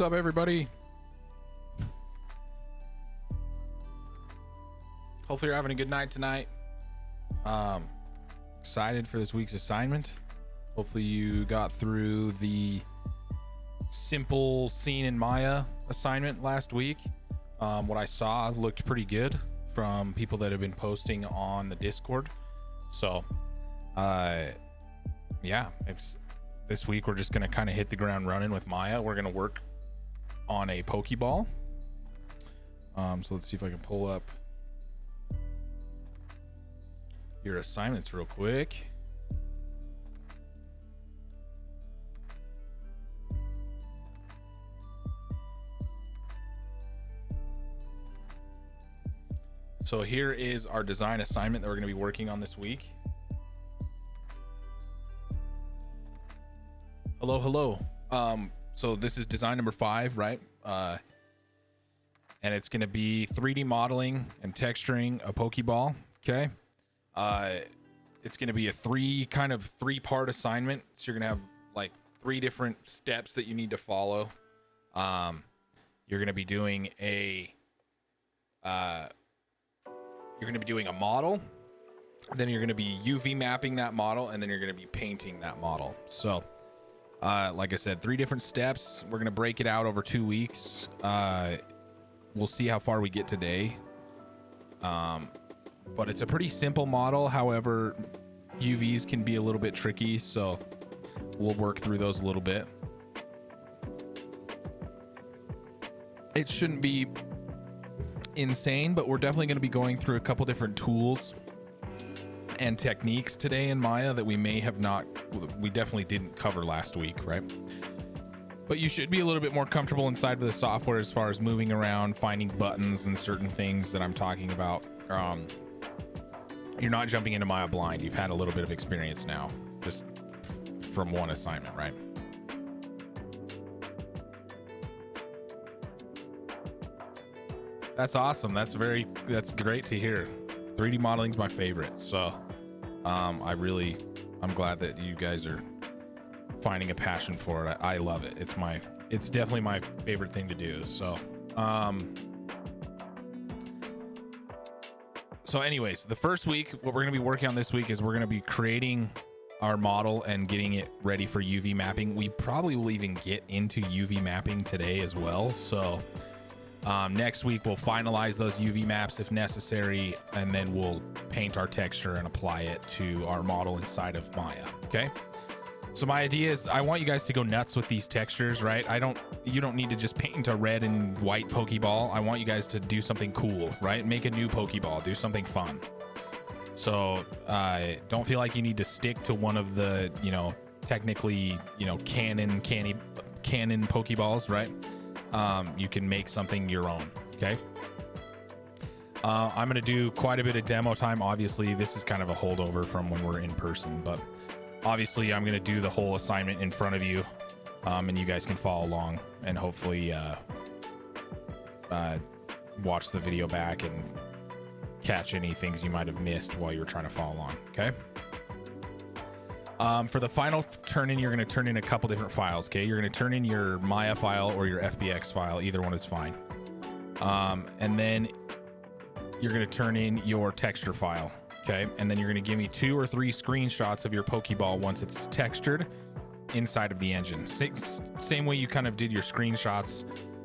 up, everybody? Hopefully you're having a good night tonight. Excited for this week's assignment. Hopefully you got through the simple scene in Maya assignment last week. What I saw looked pretty good from people that have been posting on the Discord. So, yeah, this week we're just going to kind of hit the ground running with Maya. We're going to work on a Pokeball. So let's see if I can pull up your assignments real quick. So here is our design assignment that we're going to be working on this week. Hello. So this is design number 5, right? And it's going to be 3D modeling and texturing a Pokeball. Okay. It's going to be a three-part assignment. So you're going to have like 3 different steps that you need to follow. You're going to be doing a model, then you're going to be UV mapping that model, and then you're going to be painting that model. So like I said, 3 different steps. We're going to break it out over 2 weeks. We'll see how far we get today. But it's a pretty simple model. However, UVs can be a little bit tricky, so we'll work through those a little bit. It shouldn't be insane, but we're definitely going to be going through a couple different tools and techniques today in Maya that we definitely didn't cover last week, right? But you should be a little bit more comfortable inside of the software as far as moving around, finding buttons and certain things that I'm talking about. You're not jumping into Maya blind. You've had a little bit of experience now, just from one assignment, right? That's awesome. That's great to hear. 3D modeling is my favorite. So I'm glad that you guys are finding a passion for it. I love it. It's definitely my favorite thing to do. So anyways, the first week, what we're going to be working on this week is we're going to be creating our model and getting it ready for UV mapping. We probably will even get into UV mapping today as well. So next week we'll finalize those UV maps if necessary, and then we'll paint our texture and apply it to our model inside of Maya. Okay. So my idea is I want you guys to go nuts with these textures, right? You don't need to just paint a red and white Pokeball. I want you guys to do something cool, right? Make a new Pokeball, do something fun. So don't feel like you need to stick to one of the, technically, canon Pokeballs, right? You can make something your own. Okay. I'm going to do quite a bit of demo time. Obviously, this is kind of a holdover from when we're in person, but obviously I'm going to do the whole assignment in front of you, and you guys can follow along and hopefully watch the video back and catch any things you might have missed while you're trying to follow along. Okay. For the final turn in, you're going to turn in a couple different files. Okay. You're going to turn in your Maya file or your FBX file. Either one is fine. And then you're going to turn in your texture file. Okay. And then you're going to give me 2 or 3 screenshots of your Pokeball once it's textured inside of the engine. Same way you kind of did your screenshots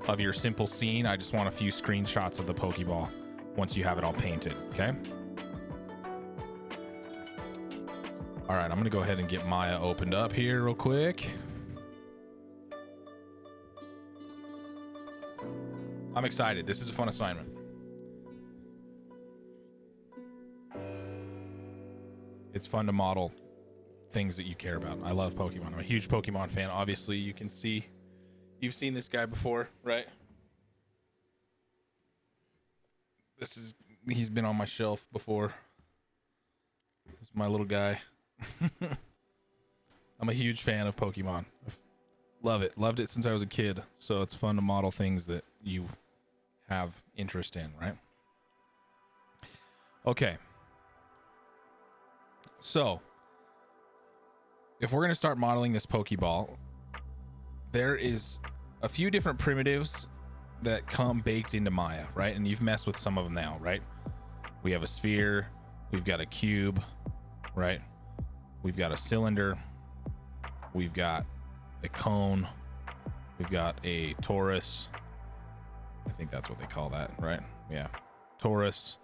of your simple scene. I just want a few screenshots of the Pokeball once you have it all painted. Okay. All right. I'm going to go ahead and get Maya opened up here real quick. I'm excited. This is a fun assignment. It's fun to model things that you care about. I love Pokemon. I'm a huge Pokemon fan. Obviously, you can see, you've seen this guy before, right? He's been on my shelf before. This is my little guy. I'm a huge fan of Pokemon. Love it. Loved it since I was a kid. So it's fun to model things that you have interest in, right? Okay. So, if we're going to start modeling this Pokeball, there is a few different primitives that come baked into Maya, right? And you've messed with some of them now, right? We have a sphere, we've got a cube, right? We've got a cylinder, we've got a cone, we've got a torus. I think that's what they call that, right? Yeah. Torus,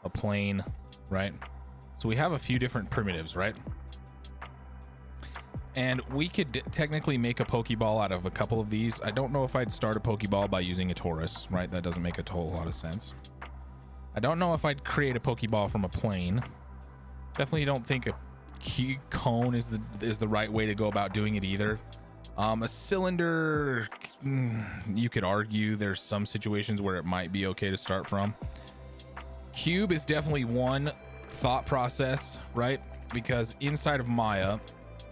a plane, right? So we have a few different primitives, right? And we could technically make a Pokeball out of a couple of these. I don't know if I'd start a Pokeball by using a torus, right? That doesn't make a whole lot of sense. I don't know if I'd create a Pokeball from a plane. Definitely don't think a cone is the right way to go about doing it either. A cylinder, you could argue there's some situations where it might be okay to start from. Cube is definitely one thought process, right? Because inside of Maya,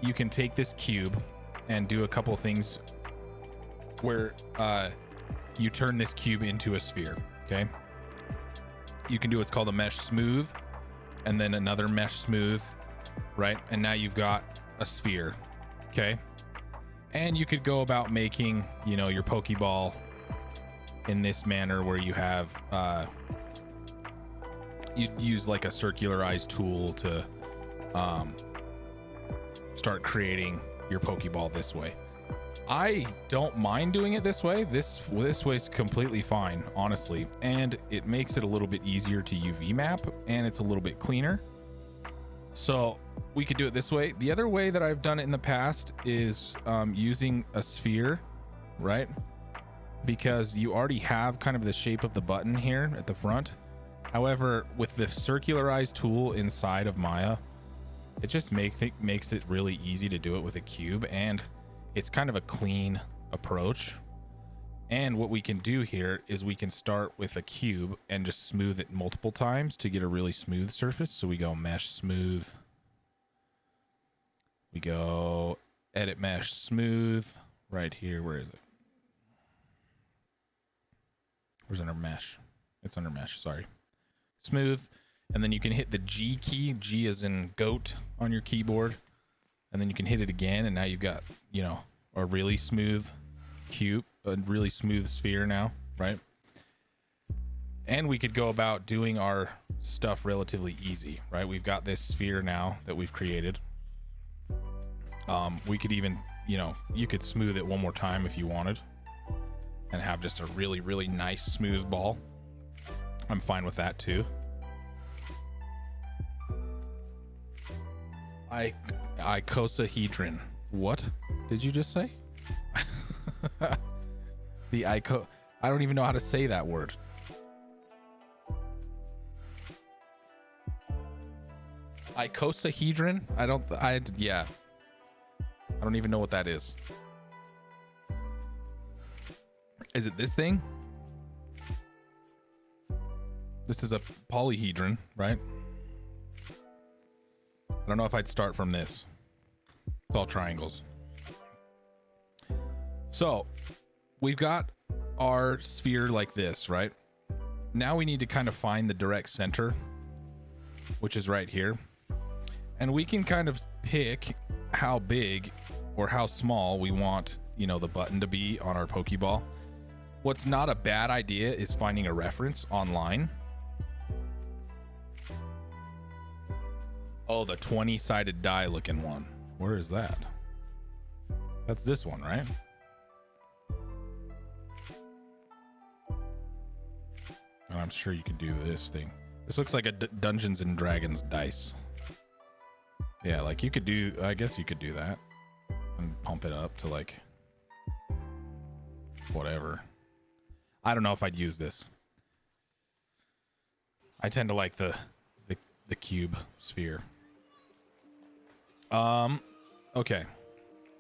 you can take this cube and do a couple things where you turn this cube into a sphere. Okay, you can do what's called a mesh smooth, and then another mesh smooth, right? And now you've got a sphere. Okay, and you could go about making, you know, your Pokeball in this manner where you have you'd use like a circularized tool to start creating your Pokeball this way. I don't mind doing it this way. This way's completely fine, honestly, and it makes it a little bit easier to UV map, and it's a little bit cleaner. So we could do it this way. The other way that I've done it in the past is using a sphere, right? Because you already have kind of the shape of the button here at the front. However, with the circularized tool inside of Maya, it just makes it really easy to do it with a cube, and it's kind of a clean approach. And what we can do here is we can start with a cube and just smooth it multiple times to get a really smooth surface. So we go mesh smooth, we go edit mesh smooth right here. Where is it? Where's under mesh? It's under mesh, sorry. Smooth. And then you can hit the G key. G as in goat on your keyboard. And then you can hit it again, and now you've got, you know, a really smooth cube, a really smooth sphere now, right? And we could go about doing our stuff relatively easy, right? We've got this sphere now that we've created. We could even, you know, you could smooth it one more time if you wanted and have just a really, really nice smooth ball. I'm fine with that too. Icosahedron. What did you just say? I don't even know how to say that word. Icosahedron? I don't even know what that is. Is it this thing? This is a polyhedron, right? I don't know if I'd start from this. It's all triangles. So we've got our sphere like this, right? Now we need to kind of find the direct center, which is right here. And we can kind of pick how big or how small we want, you know, the button to be on our Pokeball. What's not a bad idea is finding a reference online. Oh, the 20-sided die looking one. Where is that? That's this one, right? And I'm sure you can do this thing. This looks like a Dungeons and Dragons dice. Yeah, like you could do, I guess you could do that and pump it up to like whatever. I don't know if I'd use this. I tend to like the cube sphere. Okay.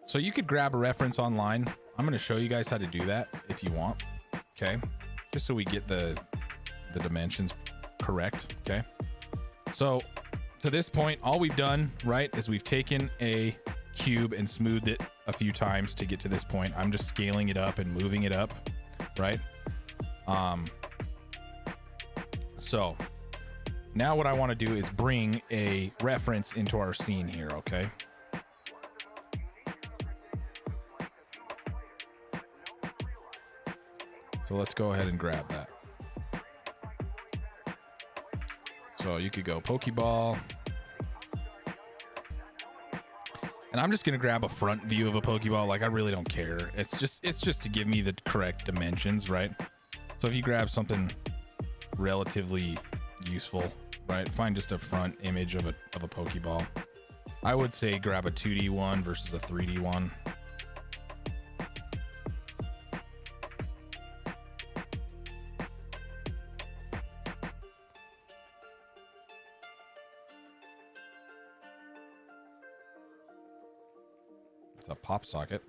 So you could grab a reference online. I'm going to show you guys how to do that if you want. Okay. Just so we get the dimensions correct. Okay. So to this point, all we've done, right, is we've taken a cube and smoothed it a few times to get to this point. I'm just scaling it up and moving it up, right? So now what I want to do is bring a reference into our scene here, okay? So let's go ahead and grab that. So you could go Pokeball. And I'm just going to grab a front view of a Pokeball. Like, I really don't care. It's just to give me the correct dimensions, right? So if you grab something relatively useful, right? Find just a front image of a Pokeball. I would say grab a 2D one versus a 3D one. It's a pop socket.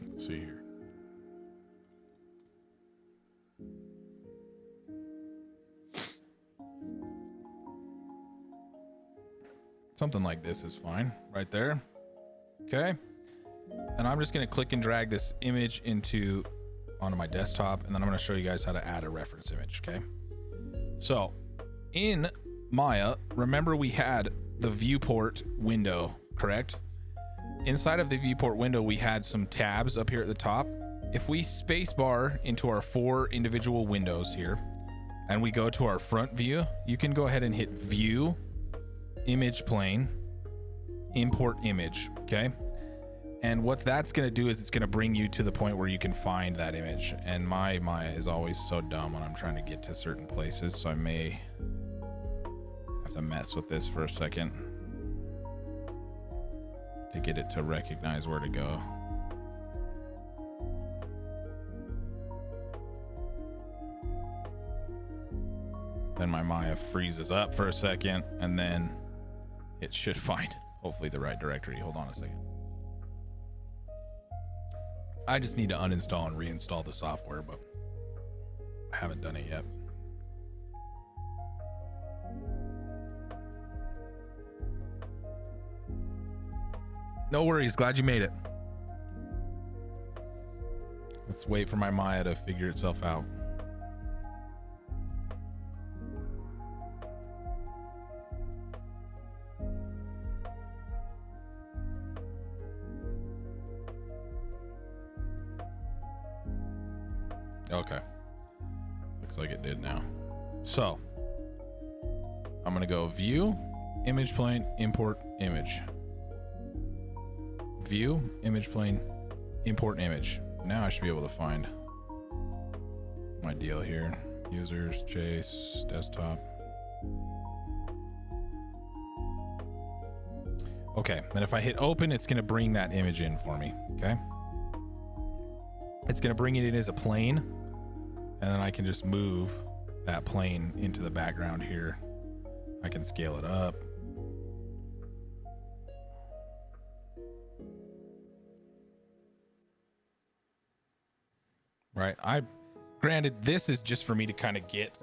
Let's see here. Something like this is fine right there. Okay. And I'm just going to click and drag this image onto my desktop, and then I'm going to show you guys how to add a reference image. Okay. So in Maya, remember we had the viewport window, correct? Inside of the viewport window, we had some tabs up here at the top. If we space bar into our 4 individual windows here, and we go to our front view, you can go ahead and hit view, image plane, import image. Okay. And what that's going to do is it's going to bring you to the point where you can find that image. And my Maya is always so dumb when I'm trying to get to certain places, so I may have to mess with this for a second to get it to recognize where to go. Then my Maya freezes up for a second, and then it should find hopefully the right directory. Hold on a second. I just need to uninstall and reinstall the software, but I haven't done it yet. No worries. Glad you made it. Let's wait for my Maya to figure itself out. Okay. Looks like it did now. So I'm going to go view, image plane, import image. View, image plane, import image. Now I should be able to find my deal here. Users, Chase, desktop. Okay. Then if I hit open, it's going to bring that image in for me. Okay. It's going to bring it in as a plane. And then I can just move that plane into the background here. I can scale it up. Right. Granted, this is just for me to kind of get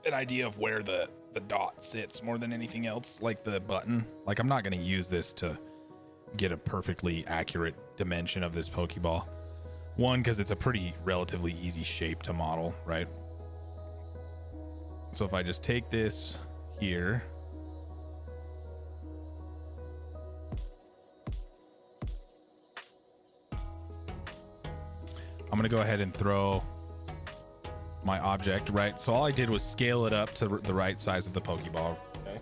an idea of where the dot sits more than anything else, like the button. Like, I'm not going to use this to get a perfectly accurate dimension of this Pokeball. One, because it's a pretty relatively easy shape to model, right? So if I just take this here, I'm going to go ahead and throw my object, right? So all I did was scale it up to the right size of the Pokeball. Okay.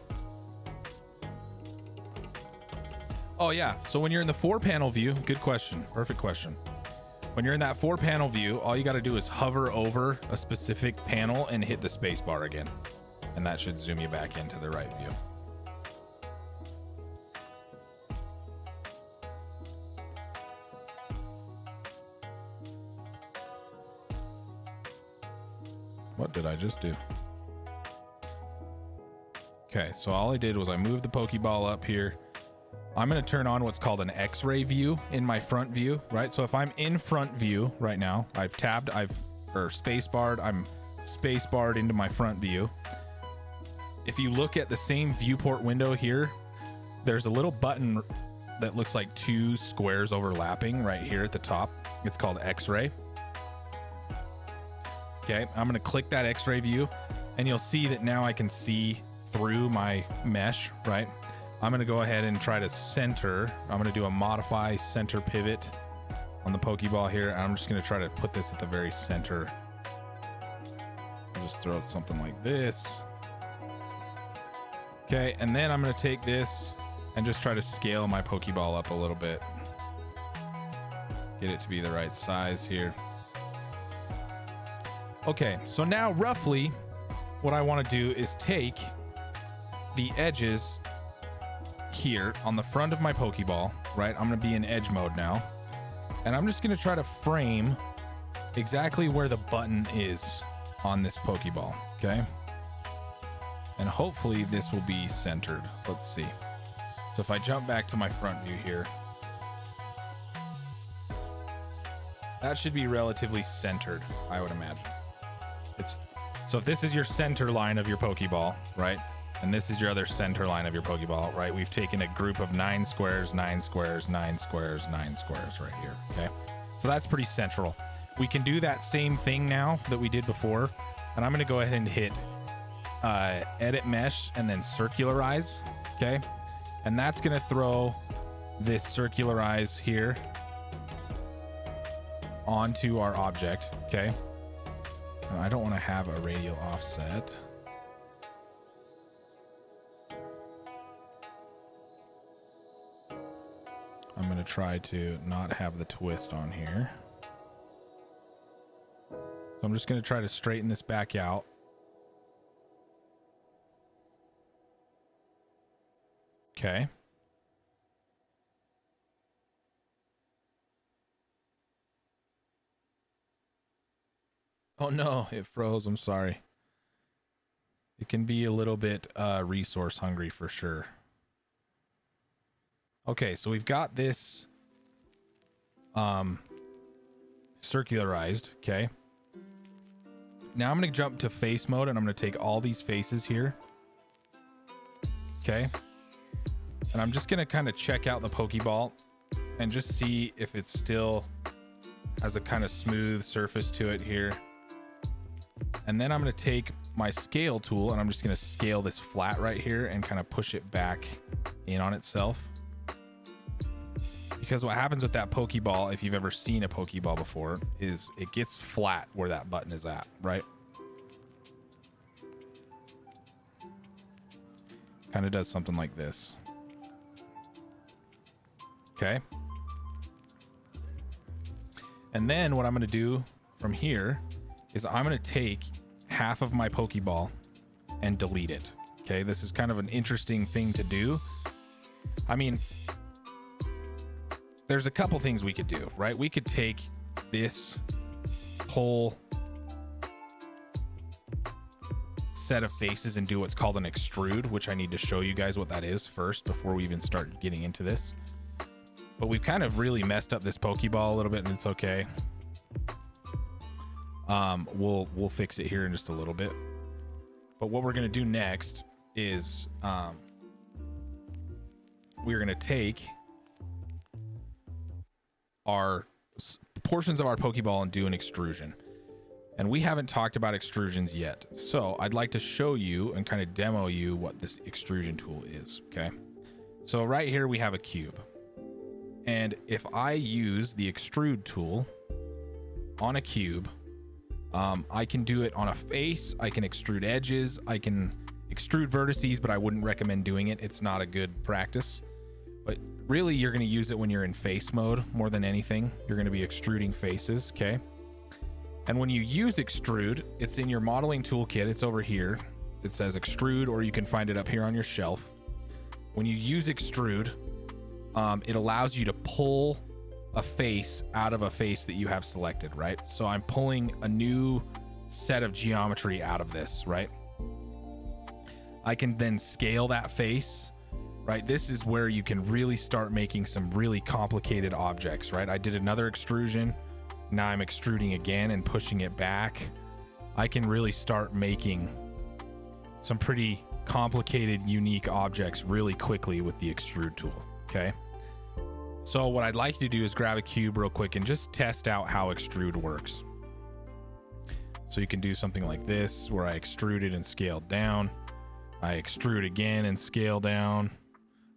Oh, yeah. So when you're in the 4-panel view, good question. Perfect question. When you're in that 4-panel view, all you got to do is hover over a specific panel and hit the space bar again. And that should zoom you back into the right view. What did I just do? Okay, so all I did was I moved the Pokeball up here. I'm going to turn on what's called an X-ray view in my front view, right? So if I'm in front view right now, I've tabbed, or space barred, I'm space barred into my front view. If you look at the same viewport window here, there's a little button that looks like 2 squares overlapping right here at the top. It's called X-ray. Okay, I'm going to click that X-ray view, and you'll see that now I can see through my mesh, right? I'm going to go ahead and try to center. I'm going to do a modify center pivot on the Pokeball here. I'm just going to try to put this at the very center. I'll just throw something like this. Okay, and then I'm going to take this and just try to scale my Pokeball up a little bit. Get it to be the right size here. Okay, so now roughly what I want to do is take the edges here on the front of my Pokeball, right? I'm going to be in edge mode now. And I'm just going to try to frame exactly where the button is on this Pokeball, okay? And hopefully this will be centered. Let's see. So if I jump back to my front view here, that should be relatively centered, I would imagine. So if this is your center line of your Pokeball, right? And this is your other center line of your Pokeball, right? We've taken a group of 9 squares, 9 squares, 9 squares, 9 squares right here, okay? So that's pretty central. We can do that same thing now that we did before. And I'm going to go ahead and hit edit mesh and then circularize, okay? And that's going to throw this circularize here onto our object, okay? I don't want to have a radial offset. I'm going to try to not have the twist on here. So I'm just going to try to straighten this back out. Okay. Oh no, it froze. I'm sorry. It can be a little bit resource hungry for sure. Okay, so we've got this circularized, okay? Now I'm going to jump to face mode and I'm going to take all these faces here. Okay? And I'm just going to kind of check out the Pokeball and just see if it still has a kind of smooth surface to it here. And then I'm going to take my scale tool and I'm just going to scale this flat right here and kind of push it back in on itself. Because what happens with that Pokeball, if you've ever seen a Pokeball before, is it gets flat where that button is at, right? Kind of does something like this. Okay. And then what I'm going to do from here is I'm going to take half of my Pokeball and delete it. Okay, this is kind of an interesting thing to do. I mean, there's a couple things we could do, right? We could take this whole set of faces and do what's called an extrude, which I need to show you guys what that is first before we even start getting into this. But we've kind of really messed up this Pokeball a little bit, and it's okay. We'll fix it here in just a little bit. But what we're gonna do next is we're gonna take our portions of our Pokeball and do an extrusion. And we haven't talked about extrusions yet. So I'd like to show you and kind of demo you what this extrusion tool is, okay? So right here we have a cube. And if I use the extrude tool on a cube, I can do it on a face, I can extrude edges, I can extrude vertices, but I wouldn't recommend doing it. It's not a good practice. But really, you're going to use it when you're in face mode more than anything. You're going to be extruding faces, okay? And when you use extrude, it's in your modeling toolkit. It's over here. It says extrude, or you can find it up here on your shelf. When you use extrude, it allows you to pull a face out of a face that you have selected, right? So I'm pulling a new set of geometry out of this, right? I can then scale that face, right? This is where you can really start making some really complicated objects, right? I did another extrusion. Now I'm extruding again and pushing it back. I can really start making some pretty complicated, unique objects really quickly with the extrude tool, okay? So what I'd like to do is grab a cube real quick and just test out how extrude works. So you can do something like this where I extrude it and scale down. I extrude again and scale down.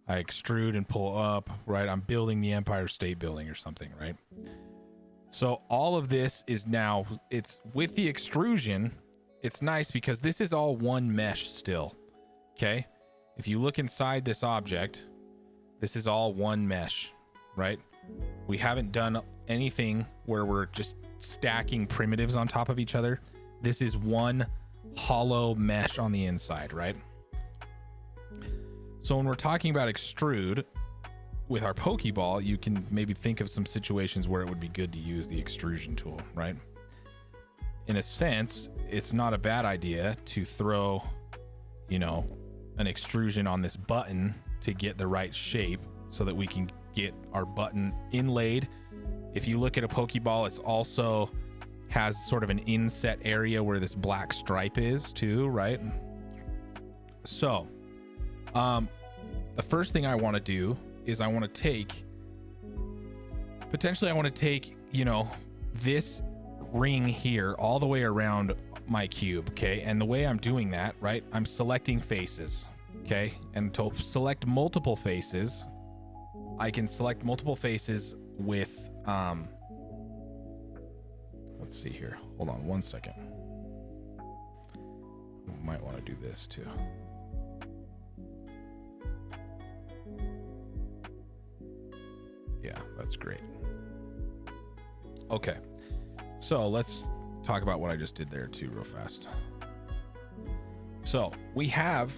I extrude and pull up, right? I'm building the Empire State Building or something, right? So all of this is now, it's with the extrusion, it's nice because this is all one mesh still. Okay. If you look inside this object, this is all one mesh, right? We haven't done anything where we're just stacking primitives on top of each other. This is one hollow mesh on the inside, right? So when we're talking about extrude with our Pokeball, you can maybe think of some situations where it would be good to use the extrusion tool, right? In a sense, it's not a bad idea to throw, you know, an extrusion on this button to get the right shape so that we can get our button inlaid. If you look at a Pokeball, it's also has sort of an inset area where this black stripe is too, right? So, the first thing I want to do is I want to take, you know, this ring here all the way around my cube, okay? And the way I'm doing that, right, I'm selecting faces, okay? And to select multiple faces, I can select multiple faces with, let's see here. Hold on one second. Might want to do this too. Yeah, that's great. Okay, so let's talk about what I just did there too real fast. So we have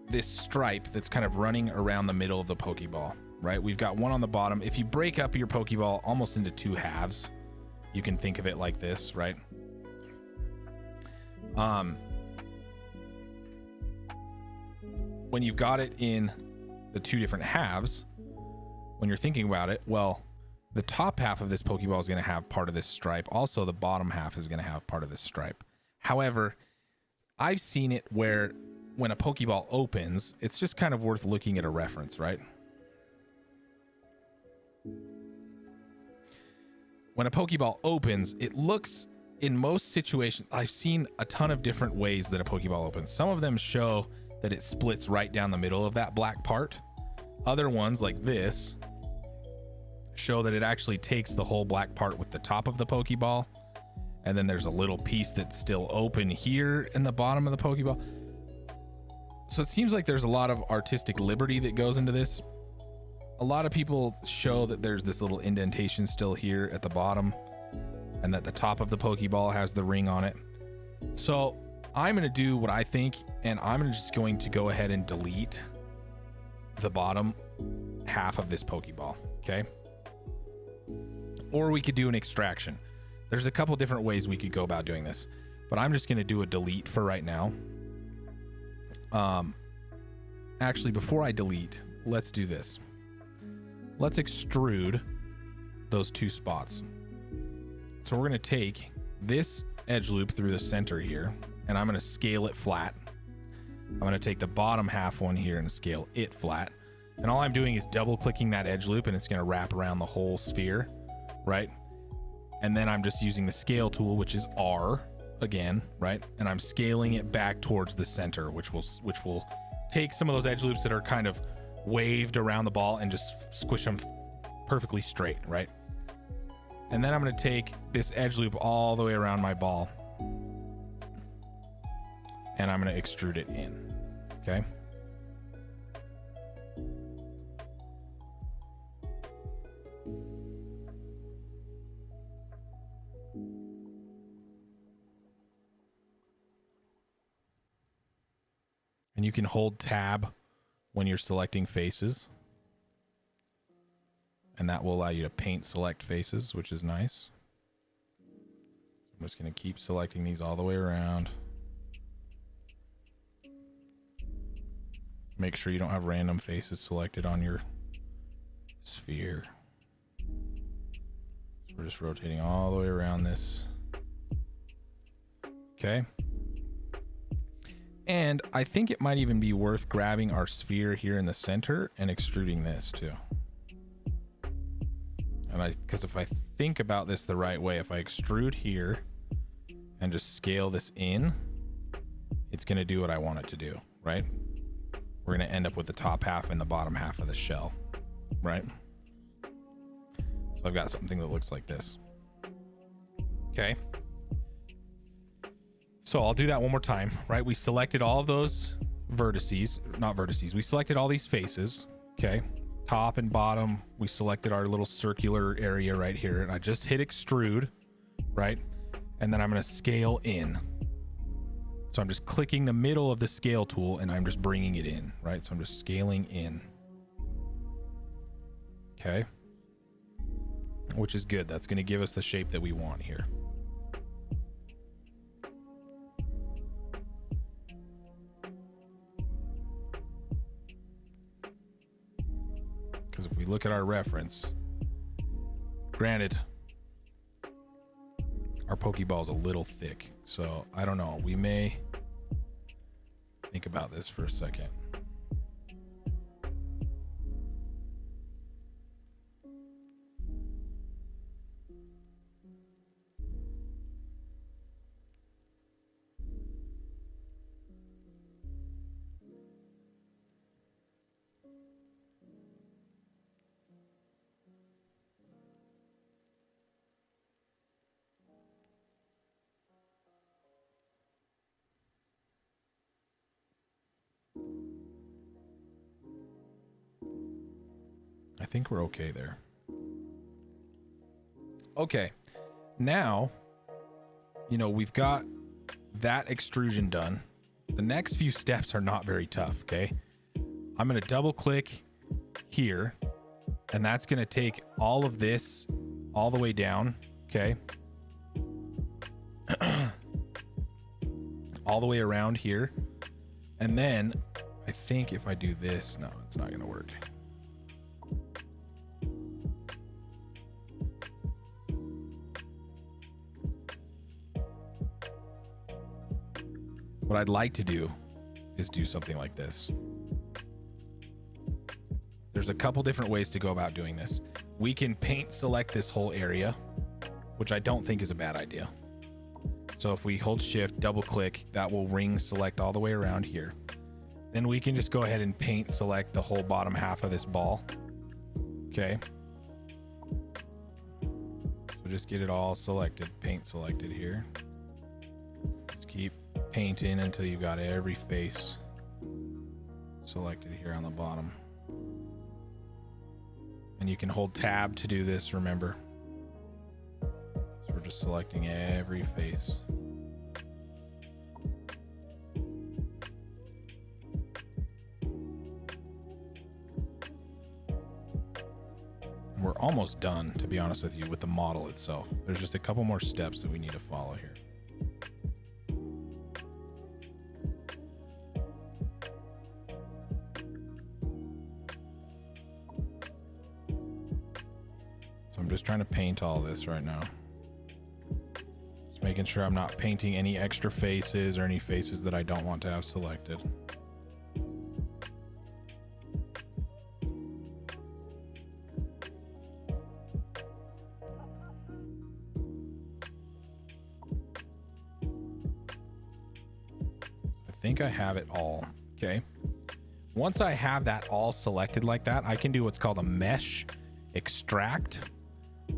this stripe that's kind of running around the middle of the Pokeball, right? We've got one on the bottom. If you break up your Pokeball almost into two halves, you can think of it like this, right? When you've got it in the two different halves, when you're thinking about it, well, the top half of this Pokeball is going to have part of this stripe. Also, the bottom half is going to have part of this stripe. However, I've seen it where when a Pokeball opens, it's just kind of worth looking at a reference, right? When a Pokeball opens, it looks, in most situations, I've seen a ton of different ways that a Pokeball opens. Some of them show that it splits right down the middle of that black part. Other ones, like this, show that it actually takes the whole black part with the top of the Pokeball, and then there's a little piece that's still open here in the bottom of the Pokeball. So it seems like there's a lot of artistic liberty that goes into this. A lot of people show that there's this little indentation still here at the bottom, and that the top of the Pokeball has the ring on it. So I'm going to do what I think, and I'm just going to go ahead and delete the bottom half of this Pokeball, okay? Or we could do an extraction. There's a couple different ways we could go about doing this, but I'm just going to do a delete for right now. Actually, before I delete, let's do this. Let's extrude those two spots. So we're going to take this edge loop through the center here, and I'm going to scale it flat. I'm going to take the bottom half one here and scale it flat. And all I'm doing is double clicking that edge loop, and it's going to wrap around the whole sphere, right? And then I'm just using the scale tool, which is R again, right? And I'm scaling it back towards the center, which will take some of those edge loops that are kind of waved around the ball and just squish them perfectly straight, right? And then I'm going to take this edge loop all the way around my ball, and I'm going to extrude it in, okay? And you can hold tab when you're selecting faces, and that will allow you to paint select faces, which is nice. I'm just going to keep selecting these all the way around. Make sure you don't have random faces selected on your sphere. So we're just rotating all the way around this. Okay. And I think it might even be worth grabbing our sphere here in the center and extruding this too. And because if I think about this the right way, if I extrude here and just scale this in, it's going to do what I want it to do, right? We're going to end up with the top half and the bottom half of the shell, right? So I've got something that looks like this. Okay. So I'll do that one more time, right? We selected all of those vertices, not vertices. We selected all these faces. Okay. Top and bottom. We selected our little circular area right here. And I just hit extrude, right? And then I'm going to scale in. So I'm just clicking the middle of the scale tool and I'm just bringing it in, right? So I'm just scaling in. Okay. Which is good. That's going to give us the shape that we want here. Because if we look at our reference, granted, our Pokeball is a little thick. So I don't know. We may think about this for a second. I think we're okay there. Okay. Now, you know, we've got that extrusion done. The next few steps are not very tough, okay? I'm going to double click here, and that's going to take all of this all the way down, okay? All the way around here. And then I think if I do this, no, it's not going to work. What I'd like to do is do something like this. There's a couple different ways to go about doing this. We can paint select this whole area, which I don't think is a bad idea. So if we hold shift, double click, that will ring select all the way around here. Then we can just go ahead and paint select the whole bottom half of this ball. Okay. So just get it all selected, paint selected here. Just keep painting until you got every face selected here on the bottom. And you can hold tab to do this, remember. So we're just selecting every face. And we're almost done, to be honest with you, with the model itself. There's just a couple more steps that we need to follow here. I'm just trying to paint all this right now. Just making sure I'm not painting any extra faces or any faces that I don't want to have selected. I think I have it all. Okay. Once I have that all selected like that, I can do what's called a mesh extract.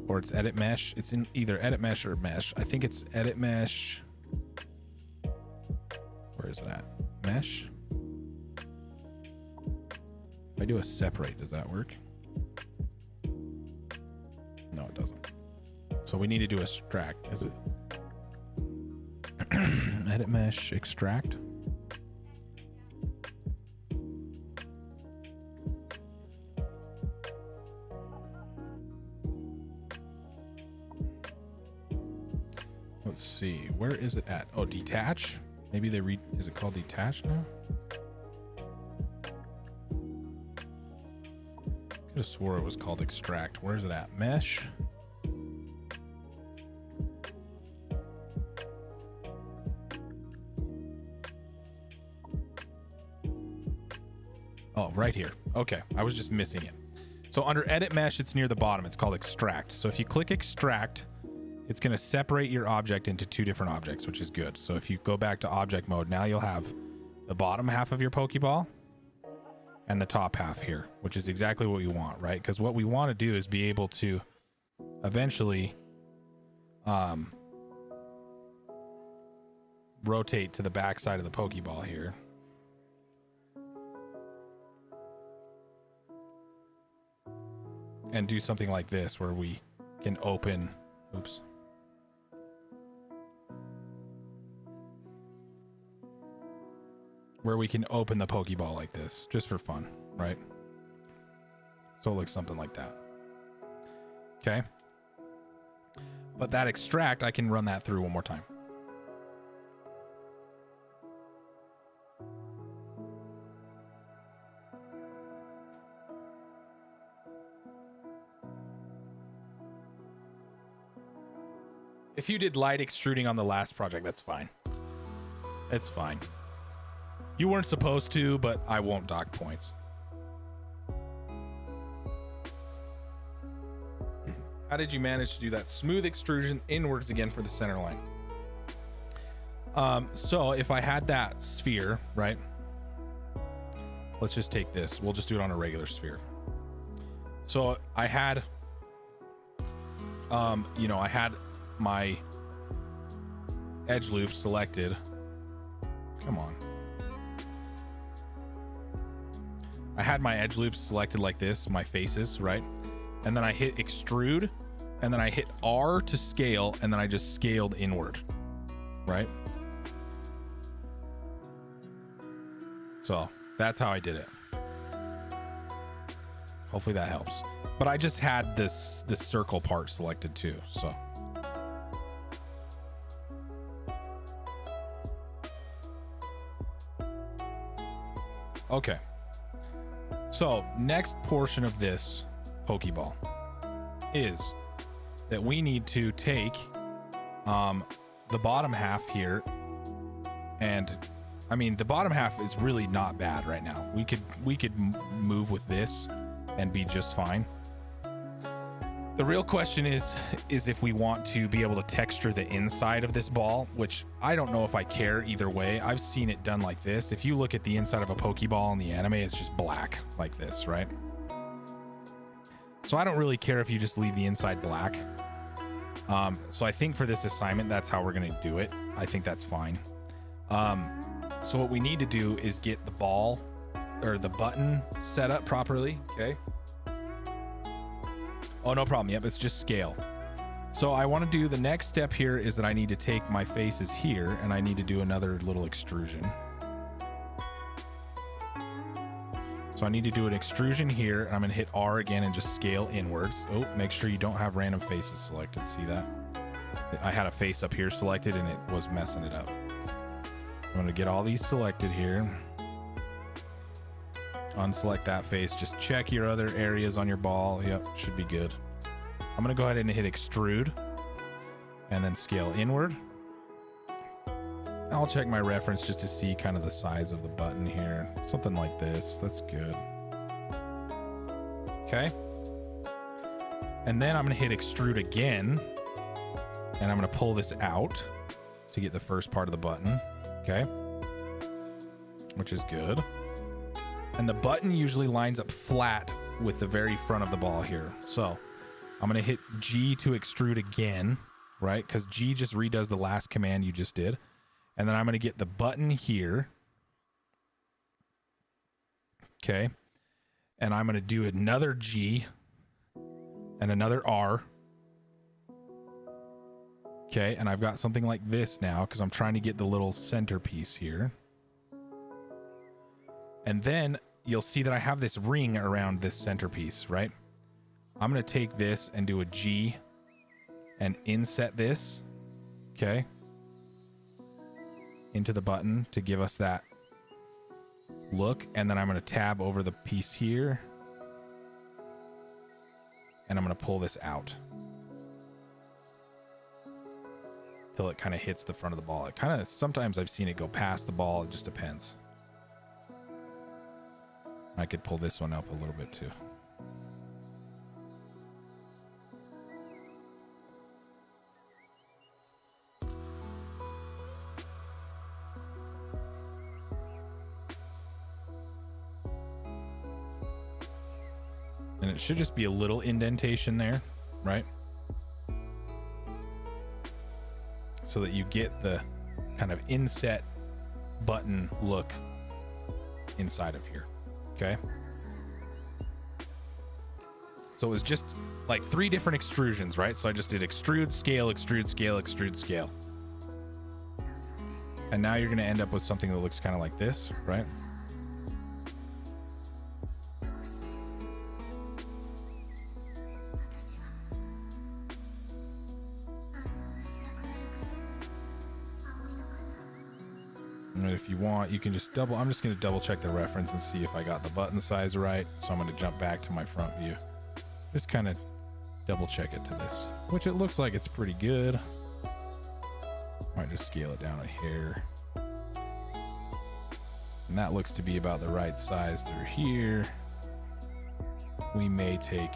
Or it's edit mesh. It's in either edit mesh or mesh. I think it's edit mesh. Where is it at? Mesh. If I do a separate, does that work? No, it doesn't. So we need to do a extract. Is it edit mesh extract? Let's see, where is it at? Oh, detach. Maybe they is it called detach now? Could have swore it was called extract. Where is it at? Mesh. Oh, right here. Okay, I was just missing it. So under edit mesh, it's near the bottom. It's called extract. So if you click extract, it's going to separate your object into two different objects, which is good. So if you go back to object mode, now you'll have the bottom half of your Pokeball and the top half here, which is exactly what you want, right? Because what we want to do is be able to eventually rotate to the back side of the Pokeball here. And do something like this where we can open, oops. Where we can open the Pokeball like this, just for fun, right? So it looks something like that. Okay. But that extract, I can run that through one more time. If you did light extruding on the last project, that's fine. It's fine. You weren't supposed to, but I won't dock points. How did you manage to do that? Smooth extrusion inwards again for the center line. So if I had that sphere, right? Let's just take this. We'll just do it on a regular sphere. So I had, you know, I had my edge loop selected. Come on. I had my edge loops selected like this, my faces, right? And then I hit extrude, and then I hit R to scale, and then I just scaled inward, right? So that's how I did it. Hopefully that helps. But I just had this circle part selected too, so. Okay. So next portion of this Pokeball is that we need to take the bottom half here, and I mean the bottom half is really not bad right now. We could move with this and be just fine. The real question is if we want to be able to texture the inside of this ball, which I don't know if I care either way. I've seen it done like this. If you look at the inside of a Pokeball in the anime, it's just black like this, right? So I don't really care if you just leave the inside black. So I think for this assignment, that's how we're going to do it. I think that's fine. So what we need to do is get the ball or the button set up properly. Okay. Oh, no problem. Yep, it's just scale. So I want to do the next step here is that I need to take my faces here and I need to do another little extrusion. So I need to do an extrusion here, and I'm going to hit R again and just scale inwards. Oh, make sure you don't have random faces selected. See that? I had a face up here selected and it was messing it up. I'm going to get all these selected here. Unselect that face. Just check your other areas on your ball. Yep, should be good. I'm going to go ahead and hit extrude and then scale inward. I'll check my reference just to see kind of the size of the button here. Something like this. That's good. Okay. And then I'm going to hit extrude again. And I'm going to pull this out to get the first part of the button. Okay. Which is good. And the button usually lines up flat with the very front of the ball here. So I'm going to hit G to extrude again, right? Because G just redoes the last command you just did. And then I'm going to get the button here. Okay. And I'm going to do another G and another R. Okay. And I've got something like this now because I'm trying to get the little centerpiece here. And then you'll see that I have this ring around this centerpiece, right? I'm going to take this and do a G and inset this, okay, into the button to give us that look. And then I'm going to tab over the piece here and I'm going to pull this out till it kind of hits the front of the ball. It kind of, sometimes I've seen it go past the ball. It just depends. I could pull this one up a little bit too. And it should just be a little indentation there, right? So that you get the kind of inset button look inside of here. Okay. So it was just like 3 different extrusions, right? So I just did extrude, scale, extrude, scale, extrude, scale. And now you're going to end up with something that looks kind of like this, right? And if you want, you can just I'm just going to double check the reference and see if I got the button size right. So I'm going to jump back to my front view. Just kind of double check it to this, which it looks like it's pretty good. Might just scale it down a hair. And that looks to be about the right size through here. We may take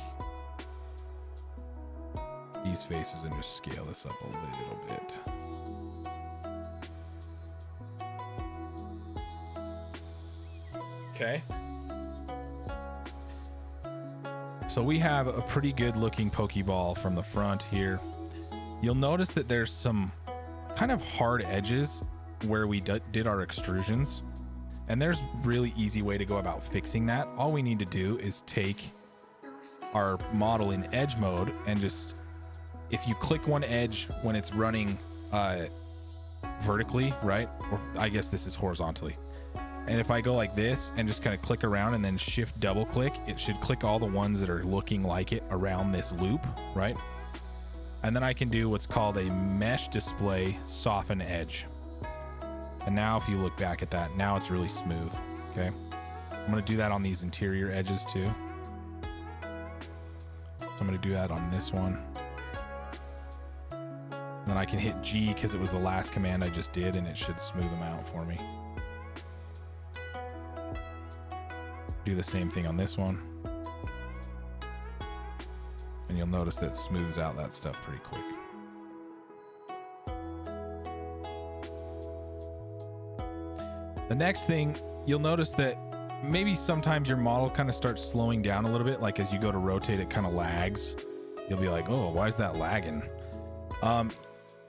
these faces and just scale this up a little bit. Okay. So we have a pretty good looking Pokeball from the front here. You'll notice that there's some kind of hard edges where we did our extrusions, and there's really easy way to go about fixing that. All we need to do is take our model in edge mode and just, if you click one edge when it's running vertically, right? Or I guess this is horizontally. And if I go like this and just kind of click around and then shift double click, it should click all the ones that are looking like it around this loop, right? And then I can do what's called a mesh display soften edge. And now if you look back at that, now it's really smooth, okay? I'm gonna do that on these interior edges too. So I'm gonna do that on this one. And then I can hit G because it was the last command I just did, and it should smooth them out for me. Do the same thing on this one. And you'll notice that it smooths out that stuff pretty quick. The next thing, you'll notice that maybe sometimes your model kind of starts slowing down a little bit. Like as you go to rotate, it kind of lags. You'll be like, oh, why is that lagging?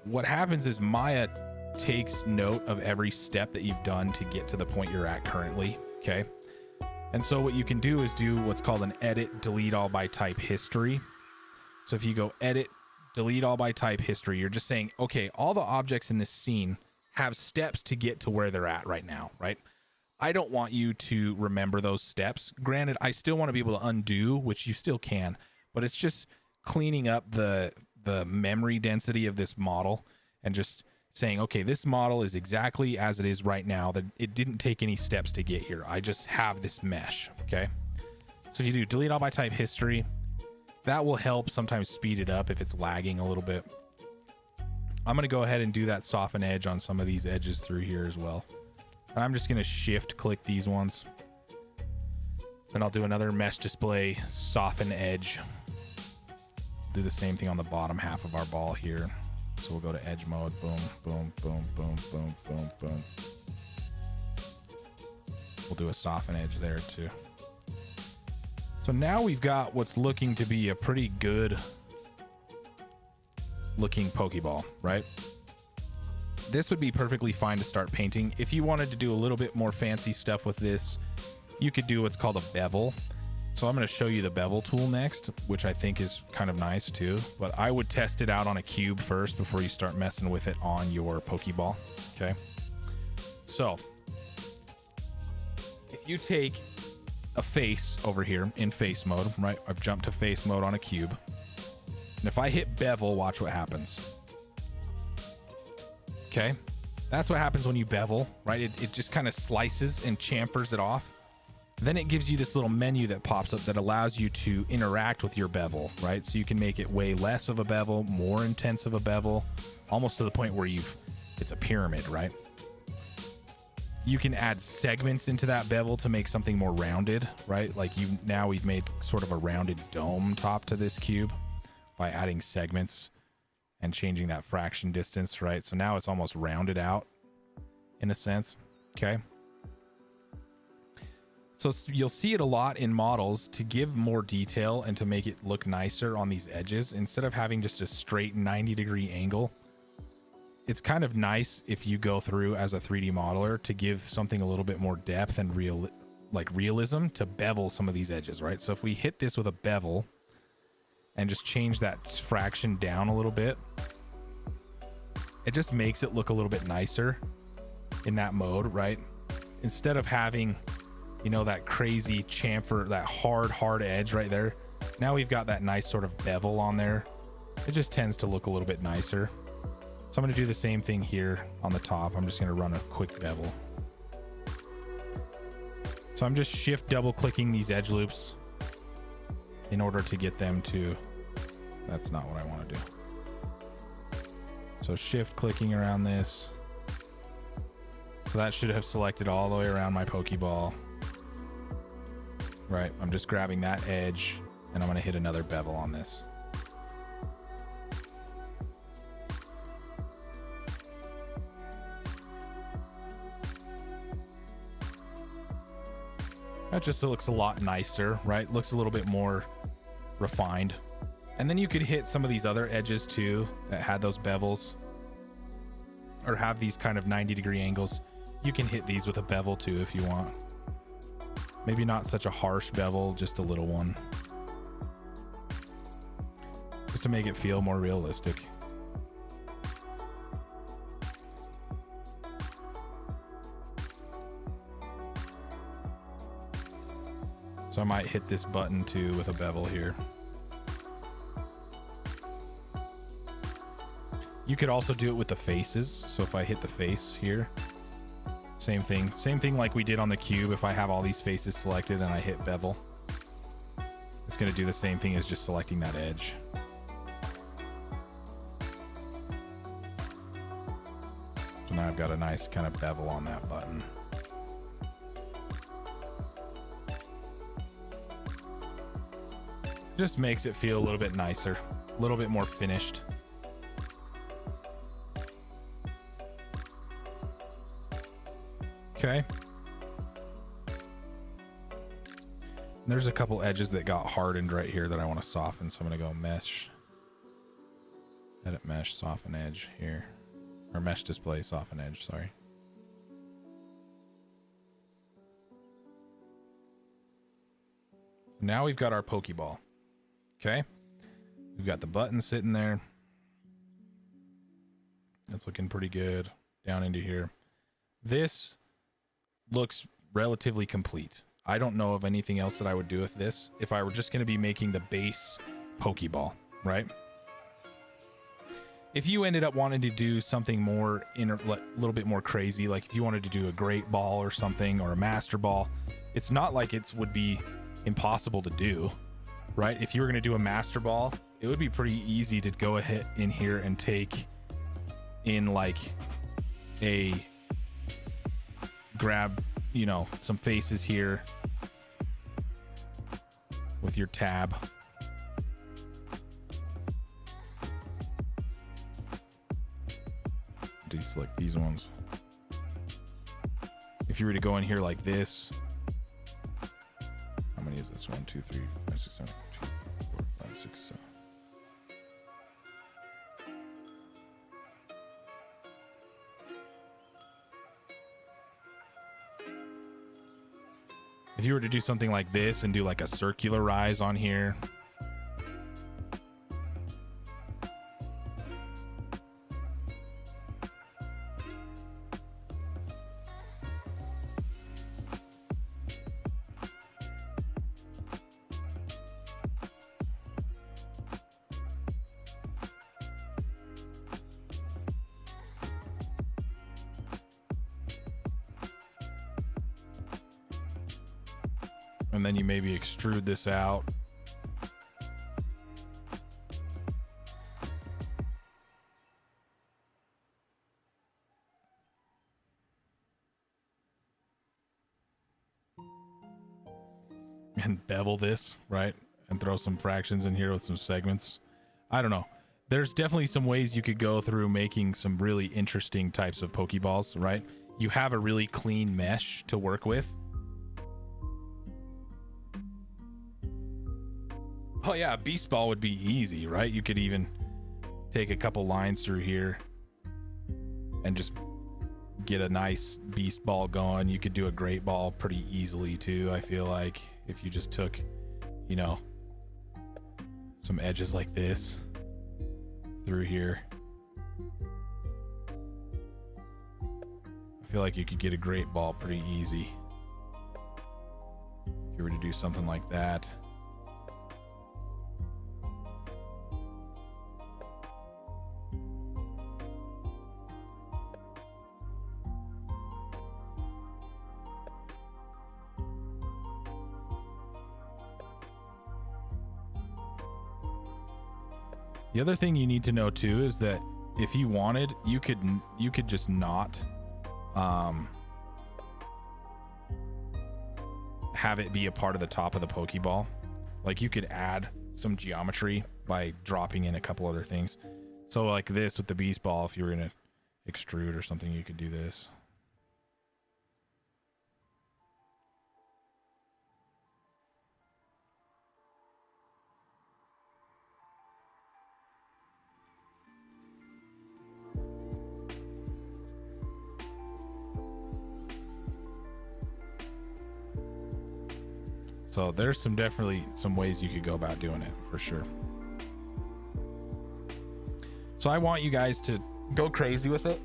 What happens is Maya takes note of every step that you've done to get to the point you're at currently, okay? And so what you can do is do what's called an edit, delete all by type history. So if you go edit, delete all by type history, you're just saying, okay, all the objects in this scene have steps to get to where they're at right now, right? I don't want you to remember those steps. Granted, I still want to be able to undo, which you still can, but it's just cleaning up the memory density of this model and just saying, okay, this model is exactly as it is right now, that it didn't take any steps to get here. I just have this mesh, okay? So if you do delete all by type history, that will help sometimes speed it up if it's lagging a little bit. I'm going to go ahead and do that soften edge on some of these edges through here as well. And I'm just going to shift click these ones. Then I'll do another mesh display soften edge. Do the same thing on the bottom half of our ball here. So we'll go to edge mode. Boom, boom, boom, boom, boom, boom, boom. We'll do a soften edge there too. So now we've got what's looking to be a pretty good looking Pokeball, right? This would be perfectly fine to start painting. If you wanted to do a little bit more fancy stuff with this, you could do what's called a bevel. So I'm going to show you the bevel tool next, which I think is kind of nice too, but I would test it out on a cube first before you start messing with it on your Pokeball. Okay. So if you take a face over here in face mode, right? I've jumped to face mode on a cube. And if I hit bevel, watch what happens. Okay. That's what happens when you bevel, right? It just kind of slices and chamfers it off. Then it gives you this little menu that pops up that allows you to interact with your bevel, right? So you can make it way less of a bevel, more intense of a bevel, almost to the point where it's a pyramid, right? You can add segments into that bevel to make something more rounded, right? Like we've made sort of a rounded dome top to this cube by adding segments and changing that fraction distance, right? So now it's almost rounded out in a sense, okay? So you'll see it a lot in models to give more detail and to make it look nicer on these edges. Instead of having just a straight 90-degree angle, it's kind of nice if you go through as a 3D modeler to give something a little bit more depth and realism, to bevel some of these edges, right? So if we hit this with a bevel and just change that fraction down a little bit, it just makes it look a little bit nicer in that mode, right? Instead of having, you know, that crazy chamfer, that hard edge right there, now we've got that nice sort of bevel on there. It just tends to look a little bit nicer. So I'm going to do the same thing here on the top. I'm just going to run a quick bevel. So I'm just shift double clicking these edge loops in order to get them to, that's not what I want to do. So shift clicking around this. So that should have selected all the way around my Pokeball. Right, I'm just grabbing that edge and I'm going to hit another bevel on this. That just looks a lot nicer, right? Looks a little bit more refined. And then you could hit some of these other edges too that had those bevels or have these kind of 90-degree angles. You can hit these with a bevel too if you want. Maybe not such a harsh bevel, just a little one. Just to make it feel more realistic. So I might hit this button too with a bevel here. You could also do it with the faces. So if I hit the face here, same thing like we did on the cube. If I have all these faces selected and I hit bevel, it's going to do the same thing as just selecting that edge. So now I've got a nice kind of bevel on that button. Just makes it feel a little bit nicer, a little bit more finished. Okay. There's a couple edges that got hardened right here that I want to soften, so I'm going to go mesh, edit mesh, soften edge here, or mesh display, soften edge, sorry. So now we've got our Pokeball. Okay, we've got the button sitting there. It's looking pretty good down into here. This looks relatively complete. I don't know of anything else that I would do with this if I were just going to be making the base Pokeball, right? If you ended up wanting to do something more a little bit more crazy, like if you wanted to do a Great Ball or something, or a Master Ball, it's not like it would be impossible to do. Right? If you were going to do a Master Ball, it would be pretty easy to go ahead in here and take in like a grab, you know, some faces here with your tab. Deselect these ones. If you were to go in here like this, how many is this? 1, 2, 3, 5, 6, 7, 2, 4, 5, 6, 7. If you were to do something like this and do like a circular rise on here, and then you maybe extrude this out. And bevel this, right? And throw some fractions in here with some segments. I don't know. There's definitely some ways you could go through making some really interesting types of Pokeballs, right? You have a really clean mesh to work with. Oh yeah, a Beast Ball would be easy, right? You could even take a couple lines through here and just get a nice beast ball going. You could do a great ball pretty easily too, I feel like, if you just took, you know, some edges like this through here. I feel like you could get a great ball pretty easy if you were to do something like that. The other thing you need to know too is that if you wanted, you could just not have it be a part of the top of the Pokeball. Like you could add some geometry by dropping in a couple other things. So like this with the beast ball, if you were gonna extrude or something, you could do this. So there's definitely some ways you could go about doing it for sure. So I want you guys to go crazy with it,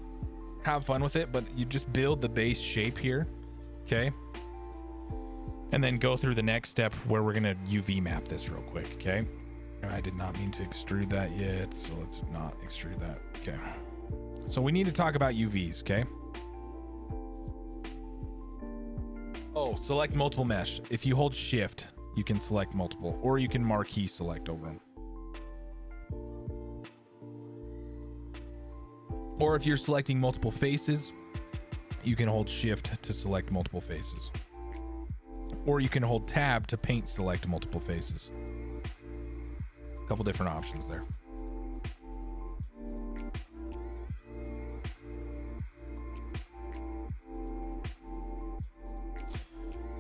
have fun with it, but you just build the base shape here, okay? And then go through the next step where we're gonna UV map this real quick, okay? And I did not mean to extrude that yet, so let's not extrude that, okay? So we need to talk about UVs, okay? Oh, select multiple mesh. If you hold shift, you can select multiple, or you can marquee select over them. Or if you're selecting multiple faces, you can hold shift to select multiple faces. Or you can hold tab to paint select multiple faces. A couple different options there.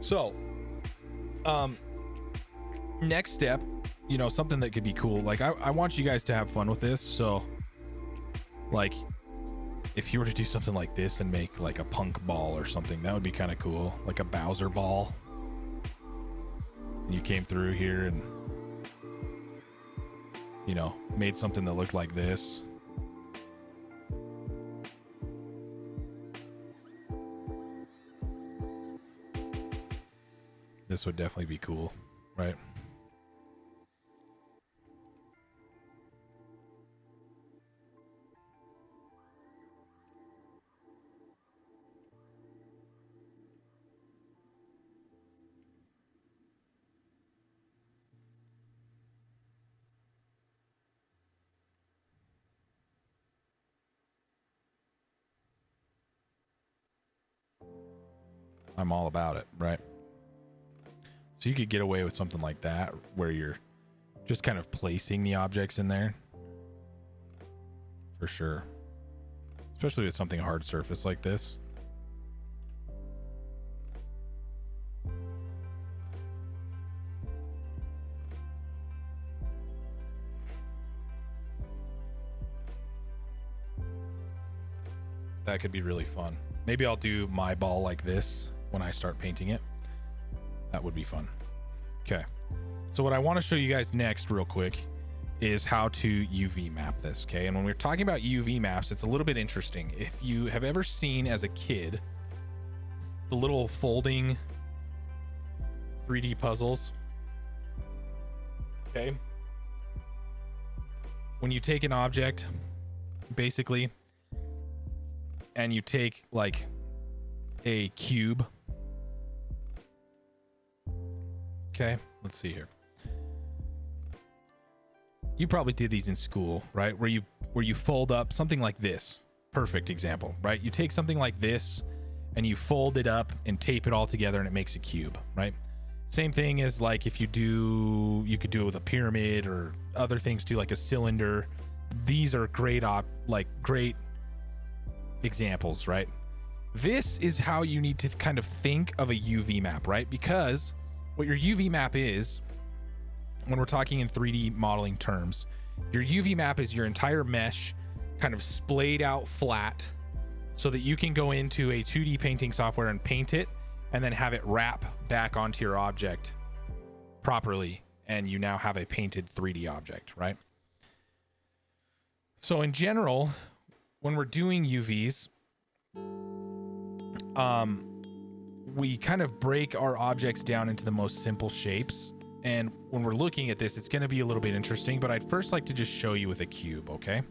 So, next step, you know, something that could be cool. Like I want you guys to have fun with this. So like if you were to do something like this and make like a punk ball or something, that would be kind of cool. Like a Bowser ball. And you came through here and, you know, made something that looked like this. This would definitely be cool, right? I'm all about it, right? So you could get away with something like that where you're just kind of placing the objects in there. For sure. Especially with something hard surface like this. That could be really fun. Maybe I'll do my ball like this when I start painting it. That would be fun. Okay. So what I want to show you guys next real quick is how to UV map this, okay? And when we're talking about UV maps, it's a little bit interesting. If you have ever seen as a kid the little folding 3D puzzles, okay? When you take an object, basically, and you take like a cube. Okay, let's see here. You probably did these in school, right? Where you fold up something like this. Perfect example, right? You take something like this and you fold it up and tape it all together and it makes a cube, right? Same thing as like if you could do it with a pyramid or other things too, like a cylinder. These are great examples, right? This is how you need to kind of think of a UV map, right? Because what your UV map is, when we're talking in 3D modeling terms, your UV map is your entire mesh kind of splayed out flat so that you can go into a 2D painting software and paint it and then have it wrap back onto your object properly, and you now have a painted 3D object, right? So in general, when we're doing UVs, we kind of break our objects down into the most simple shapes. And when we're looking at this, it's going to be a little bit interesting, but I'd first like to just show you with a cube, okay?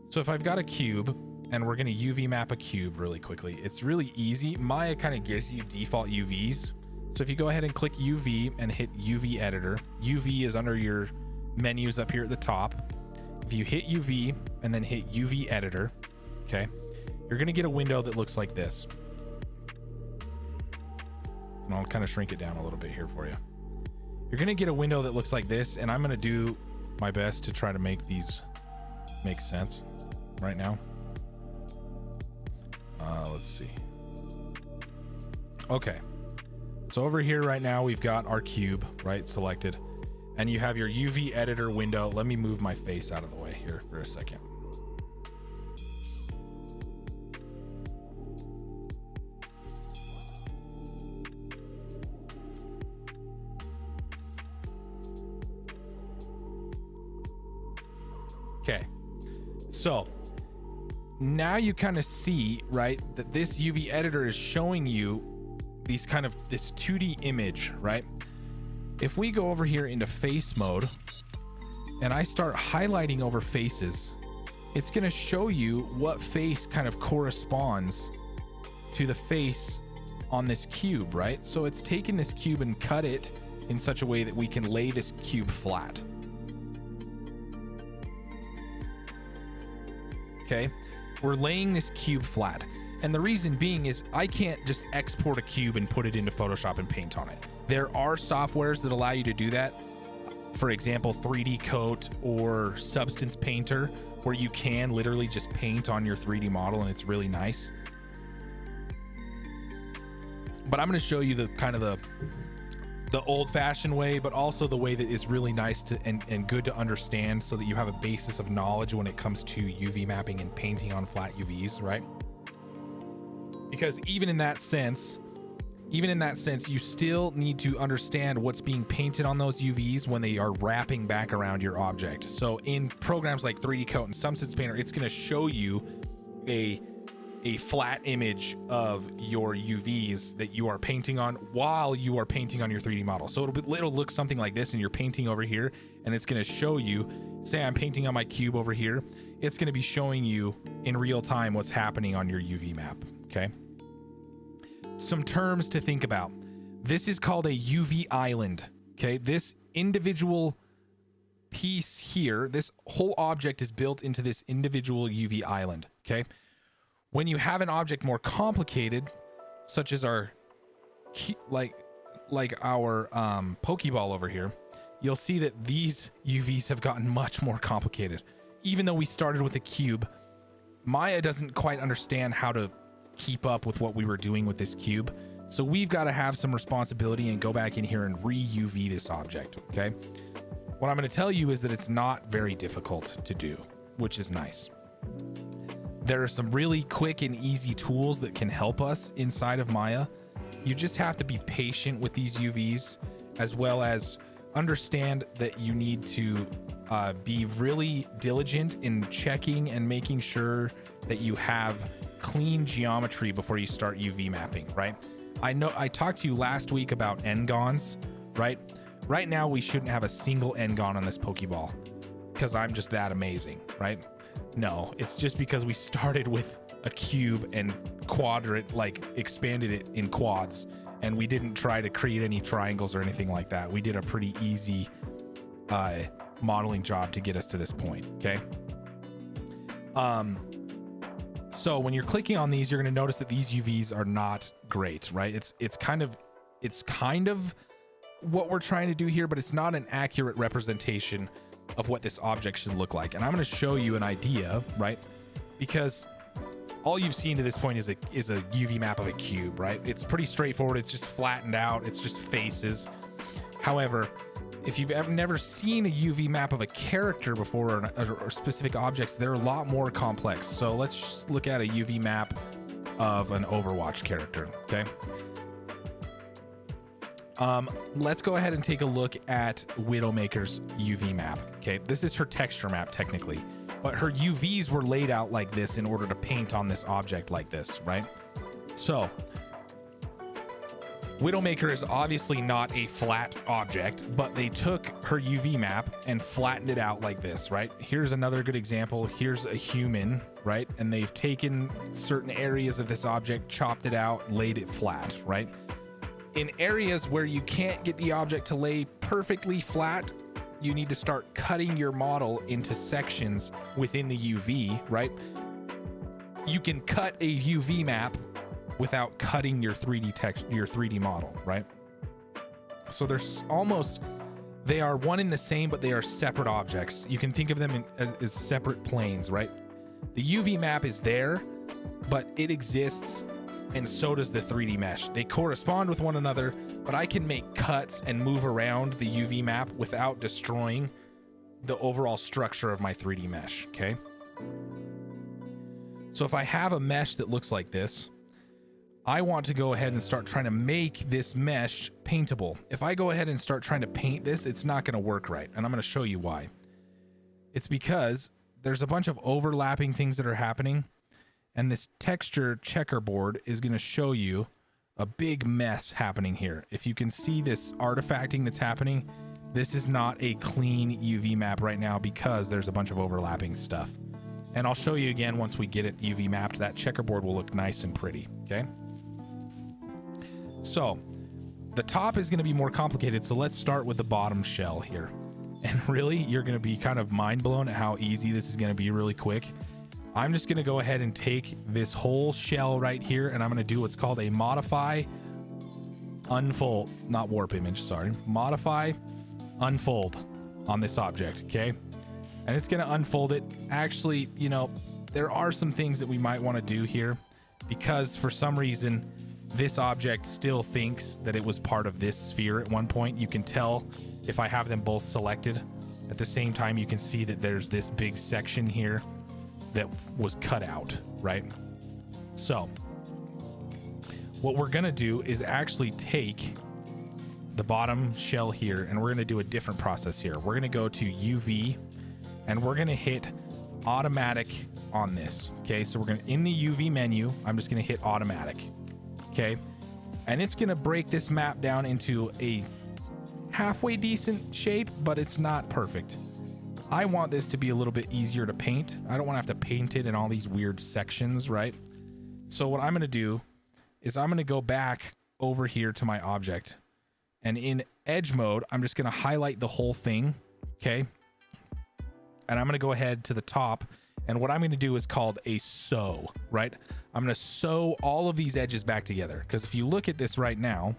So if I've got a cube and we're going to UV map a cube really quickly, it's really easy. Maya kind of gives you default UVs. So if you go ahead and click UV and hit UV editor, UV is under your menus up here at the top. If you hit UV and then hit UV editor, okay, you're going to get a window that looks like this. And I'll kind of shrink it down a little bit here for you. You're going to get a window that looks like this, and I'm going to do my best to try to make these make sense right now. Let's see. Okay. So over here right now, we've got our cube, right, selected. And you have your UV editor window. Let me move my face out of the way here for a second. Okay, so now you kind of see, right, that this UV editor is showing you these kind of this 2D image, right? If we go over here into face mode and I start highlighting over faces, it's going to show you what face kind of corresponds to the face on this cube, right? So it's taken this cube and cut it in such a way that we can lay this cube flat. Okay, we're laying this cube flat. And the reason being is I can't just export a cube and put it into Photoshop and paint on it. There are softwares that allow you to do that. For example, 3D Coat or Substance Painter, where you can literally just paint on your 3D model, and it's really nice. But I'm going to show you the kind of the old-fashioned way, but also the way that is really nice to and good to understand, so that you have a basis of knowledge when it comes to UV mapping and painting on flat UVs, right? Because even in that sense, you still need to understand what's being painted on those UVs when they are wrapping back around your object. So in programs like 3D Coat and Substance Painter, it's going to show you a flat image of your UVs that you are painting on while you are painting on your 3D model. So it'll look something like this, and you're painting over here, and it's going to show you, say I'm painting on my cube over here, it's going to be showing you in real time what's happening on your UV map. Okay. Some terms to think about. This is called a UV island. Okay. This individual piece here, this whole object is built into this individual UV island. Okay. When you have an object more complicated, such as our like our Pokeball over here, you'll see that these UVs have gotten much more complicated. Even though we started with a cube, Maya doesn't quite understand how to keep up with what we were doing with this cube. So we've got to have some responsibility and go back in here and re-UV this object, okay? What I'm going to tell you is that it's not very difficult to do, which is nice. There are some really quick and easy tools that can help us inside of Maya. You just have to be patient with these UVs, as well as understand that you need to be really diligent in checking and making sure that you have clean geometry before you start UV mapping, right? I know I talked to you last week about n-gons, right? Right now, we shouldn't have a single n-gon on this Pokeball because I'm just that amazing, right? No, it's just because we started with a cube and expanded it in quads, and we didn't try to create any triangles or anything like that. We did a pretty easy modeling job to get us to this point, okay? So when you're clicking on these, you're going to notice that these UVs are not great, right? It's kind of what we're trying to do here, but it's not an accurate representation of what this object should look like. And I'm going to show you an idea, right? Because all you've seen to this point is a UV map of a cube, right? It's pretty straightforward. It's just flattened out. It's just faces. However, if you've ever never seen a UV map of a character before or specific objects, they're a lot more complex. So let's look at a UV map of an Overwatch character, okay? Let's go ahead and take a look at Widowmaker's UV map, okay? This is her texture map, technically, but her UVs were laid out like this in order to paint on this object like this, right? So Widowmaker is obviously not a flat object, but they took her UV map and flattened it out like this, right? Here's another good example. Here's a human, right? And they've taken certain areas of this object, chopped it out, laid it flat, right? In areas where you can't get the object to lay perfectly flat, you need to start cutting your model into sections within the UV, right? You can cut a UV map without cutting your 3D text, your 3D model, right? So there's almost, they are one in the same, but they are separate objects. You can think of them as separate planes, right? The UV map is there, but it exists, and so does the 3D mesh. They correspond with one another, but I can make cuts and move around the UV map without destroying the overall structure of my 3D mesh, okay? So if I have a mesh that looks like this, I want to go ahead and start trying to make this mesh paintable. If I go ahead and start trying to paint this, it's not going to work right, and I'm going to show you why. It's because there's a bunch of overlapping things that are happening, and this texture checkerboard is going to show you a big mess happening here. If you can see this artifacting that's happening, this is not a clean UV map right now because there's a bunch of overlapping stuff. And I'll show you again once we get it UV mapped. That checkerboard will look nice and pretty, okay? So the top is going to be more complicated, so let's start with the bottom shell here. And really, you're going to be kind of mind blown at how easy this is going to be really quick. I'm just going to go ahead and take this whole shell right here, and I'm going to do what's called a modify unfold, not warp image, sorry, modify unfold on this object, okay? And it's going to unfold it. Actually, you know, there are some things that we might want to do here because for some reason this object still thinks that it was part of this sphere at one point. You can tell if I have them both selected. At the same time, you can see that there's this big section here that was cut out, right? So what we're gonna do is actually take the bottom shell here, and we're gonna do a different process here. We're gonna go to UV, and we're gonna hit automatic on this, okay? So we're gonna, in the UV menu, I'm just gonna hit automatic, okay? And it's gonna break this map down into a halfway decent shape, but it's not perfect. I want this to be a little bit easier to paint. I don't want to have to paint it in all these weird sections, right? So what I'm going to do is I'm going to go back over here to my object. And in edge mode, I'm just going to highlight the whole thing, okay? And I'm going to go ahead to the top. And what I'm going to do is called a sew, right? I'm going to sew all of these edges back together. Because if you look at this right now,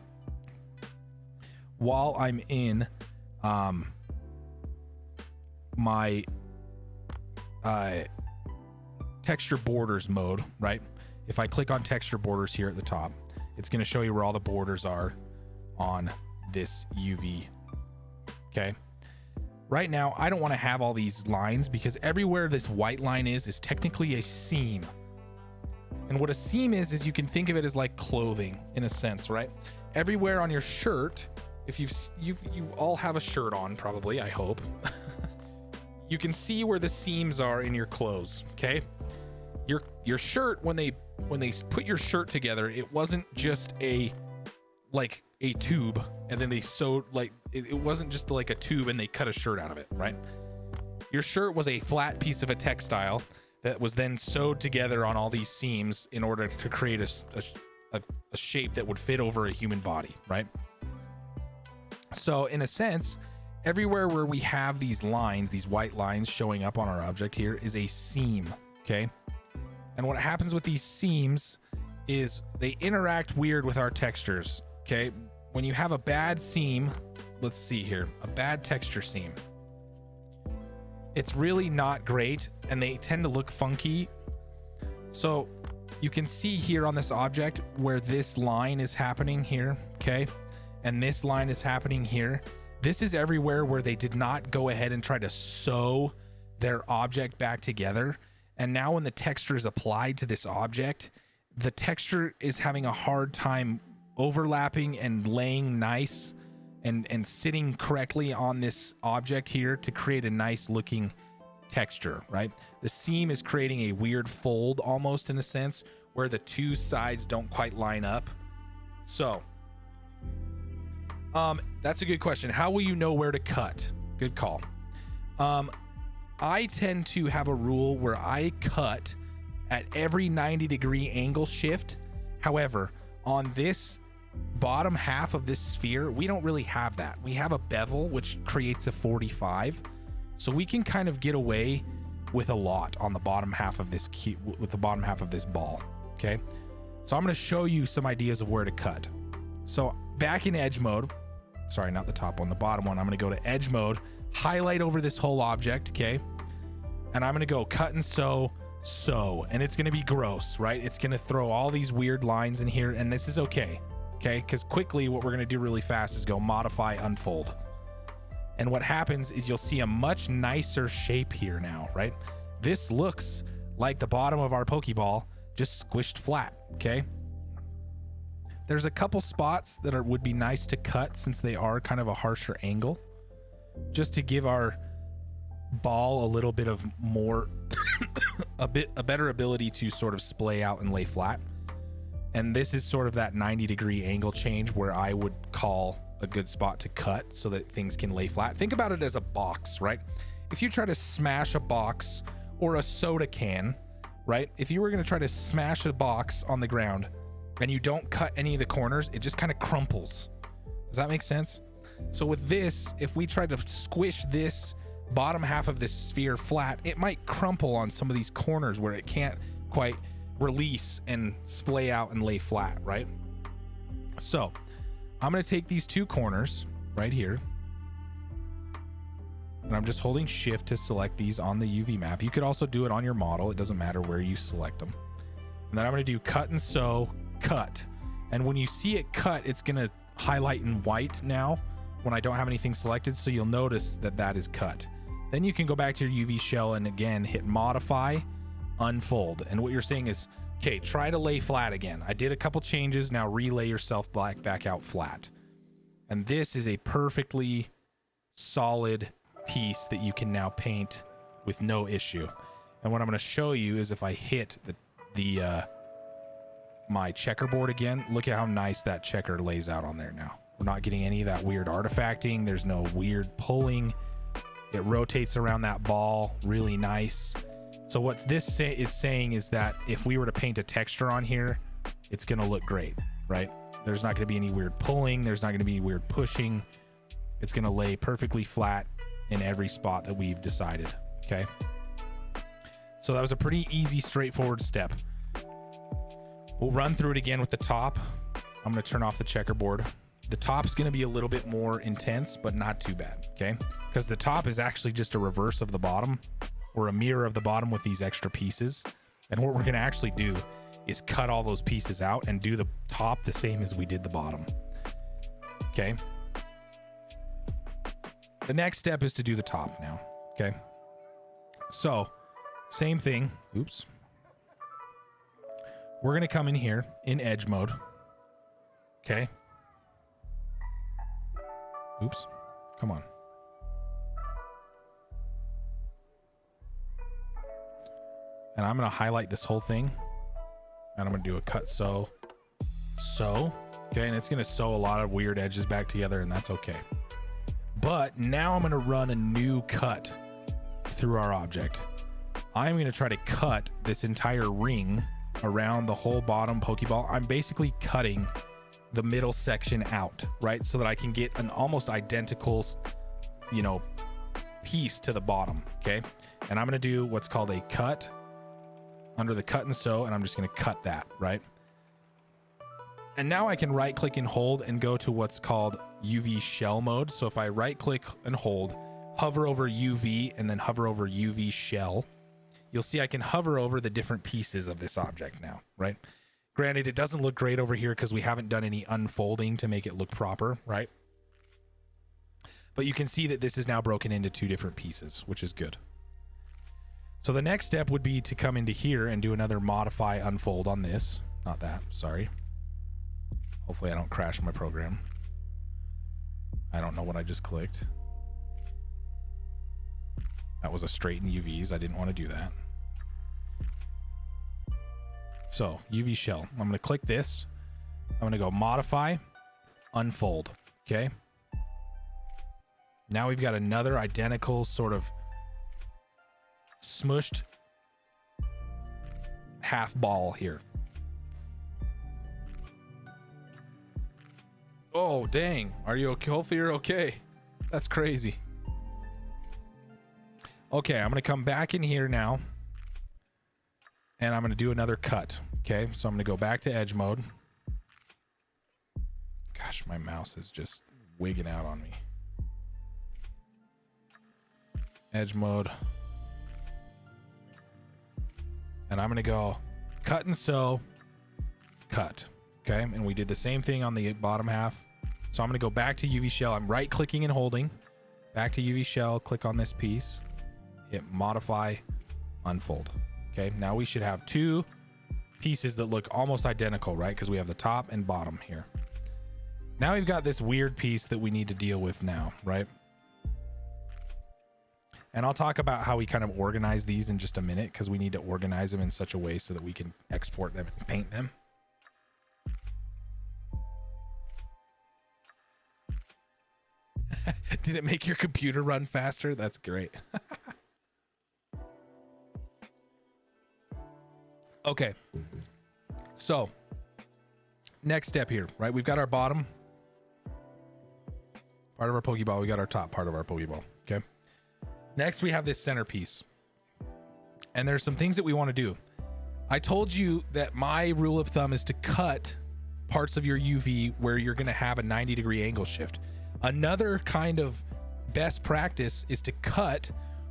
while I'm in my texture borders mode, right? If I click on texture borders here at the top, it's going to show you where all the borders are on this UV. Okay. Right now, I don't want to have all these lines because everywhere this white line is technically a seam. And what a seam is you can think of it as like clothing in a sense, right? Everywhere on your shirt, if you all have a shirt on, probably, I hope. You can see where the seams are in your clothes, okay? Your shirt, when they put your shirt together, it wasn't just a tube and then they sewed, like it wasn't just like a tube and they cut a shirt out of it, right? Your shirt was a flat piece of a textile that was then sewed together on all these seams in order to create a shape that would fit over a human body, right? So in a sense, everywhere where we have these lines, these white lines showing up on our object here is a seam, okay? And what happens with these seams is they interact weird with our textures, okay? When you have a bad seam, let's see here, a bad texture seam, it's really not great and they tend to look funky. So you can see here on this object where this line is happening here, okay? And this line is happening here. This is everywhere where they did not go ahead and try to sew their object back together. And now when the texture is applied to this object, the texture is having a hard time overlapping and laying nice and sitting correctly on this object here to create a nice looking texture, right? The seam is creating a weird fold almost in a sense where the two sides don't quite line up. So that's a good question. How will you know where to cut? Good call. I tend to have a rule where I cut at every 90-degree angle shift. However, on this bottom half of this sphere, we don't really have that. We have a bevel which creates a 45, so we can kind of get away with a lot on the bottom half of this ball. Okay, so I'm going to show you some ideas of where to cut. So back in edge mode, sorry, not the top one, the bottom one, I'm going to go to edge mode, highlight over this whole object. Okay, and I'm going to go cut and sew, and it's going to be gross, right? It's going to throw all these weird lines in here, and this is okay. Okay, because quickly what we're going to do really fast is go modify, unfold. And what happens is you'll see a much nicer shape here now, right? This looks like the bottom of our Pokeball just squished flat, okay? There's a couple spots that would be nice to cut since they are kind of a harsher angle, just to give our ball a little bit of more, a better ability to sort of splay out and lay flat. And this is sort of that 90-degree angle change where I would call a good spot to cut so that things can lay flat. Think about it as a box, right? If you try to smash a box or a soda can, right? If you were going to try to smash a box on the ground and you don't cut any of the corners, it just kind of crumples. Does that make sense? So with this, if we try to squish this bottom half of this sphere flat, it might crumple on some of these corners where it can't quite release and splay out and lay flat, right? So I'm going to take these two corners right here, and I'm just holding shift to select these on the UV map. You could also do it on your model. It doesn't matter where you select them. And then I'm going to do cut and sew, cut. And when you see it cut, it's going to highlight in white now when I don't have anything selected. So you'll notice that that is cut. Then you can go back to your UV shell and again, hit modify, unfold. And what you're saying is, okay, try to lay flat again. I did a couple changes. Now relay yourself back out flat. And this is a perfectly solid piece that you can now paint with no issue. And what I'm going to show you is if I hit my checkerboard again, look at how nice that checker lays out on there now. We're not getting any of that weird artifacting. There's no weird pulling. It rotates around that ball really nice. So what this is saying is that if we were to paint a texture on here, it's going to look great, right? There's not going to be any weird pulling. There's not going to be weird pushing. It's going to lay perfectly flat in every spot that we've decided, okay? So that was a pretty easy, straightforward step. We'll run through it again with the top. I'm going to turn off the checkerboard. The top's going to be a little bit more intense, but not too bad, okay? Because the top is actually just a reverse of the bottom, or a mirror of the bottom with these extra pieces. And what we're going to actually do is cut all those pieces out and do the top the same as we did the bottom. Okay. The next step is to do the top now. Okay. So same thing. Oops. We're going to come in here in edge mode. Okay. Oops. Come on. And I'm going to highlight this whole thing. And I'm going to do a cut, sew. Okay, and it's going to sew a lot of weird edges back together, and that's okay. But now I'm going to run a new cut through our object. I'm going to try to cut this entire ring around the whole bottom Pokeball. I'm basically cutting the middle section out, right? So that I can get an almost identical, piece to the bottom, okay? And I'm going to do what's called a cut under the cut and sew, and I'm just going to cut that, right? And now I can right click and hold and go to what's called UV shell mode. So if I right click and hold, hover over UV and then hover over UV shell, you'll see I can hover over the different pieces of this object now, right? Granted, it doesn't look great over here because we haven't done any unfolding to make it look proper, right? But you can see that this is now broken into 2 different pieces, which is good. So the next step would be to come into here and do another modify unfold on this. Not that, sorry. Hopefully I don't crash my program. I don't know what I just clicked. That was a straighten UVs. I didn't want to do that. So UV shell. I'm going to click this. I'm going to go modify, unfold. Okay. Now we've got another identical sort of smushed half ball here. Oh, dang. Are you okay? Hopefully you're okay. That's crazy. Okay, I'm going to come back in here now. And I'm going to do another cut. Okay, so I'm going to go back to edge mode. Gosh, my mouse is just wigging out on me. Edge mode. And I'm going to go cut and sew, cut. Okay, and we did the same thing on the bottom half. So I'm going to go back to UV shell. I'm right clicking and holding. Back to UV shell, click on this piece. Hit modify, unfold. Okay, now we should have 2 pieces that look almost identical, right? Because we have the top and bottom here. Now we've got this weird piece that we need to deal with now, right? And I'll talk about how we kind of organize these in just a minute, because we need to organize them in such a way so that we can export them and paint them. Did it make your computer run faster? That's great. Okay. So, next step here, right? We've got our bottom part of our Pokeball. We got our top part of our Pokeball. Okay. Next, we have this centerpiece. And there's some things that we want to do. I told you that my rule of thumb is to cut parts of your UV where you're going to have a 90-degree angle shift. Another kind of best practice is to cut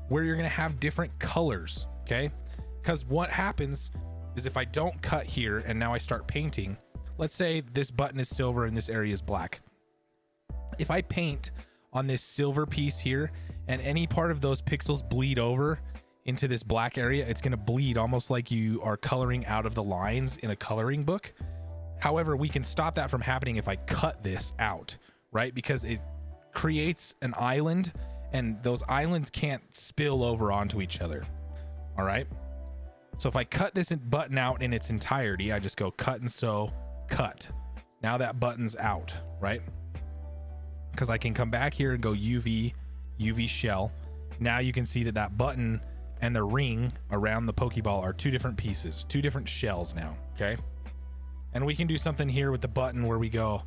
where you're going to have different colors. Okay. Because what happens is if I don't cut here and now I start painting, let's say this button is silver and this area is black. If I paint on this silver piece here and any part of those pixels bleed over into this black area, it's going to bleed almost like you are coloring out of the lines in a coloring book. However, we can stop that from happening if I cut this out, right? Because it creates an island and those islands can't spill over onto each other. All right. So if I cut this button out in its entirety, I just go cut and sew, cut. Now that button's out, right? Because I can come back here and go UV shell. Now you can see that that button and the ring around the Pokeball are 2 different pieces, 2 different shells now, okay? And we can do something here with the button where we go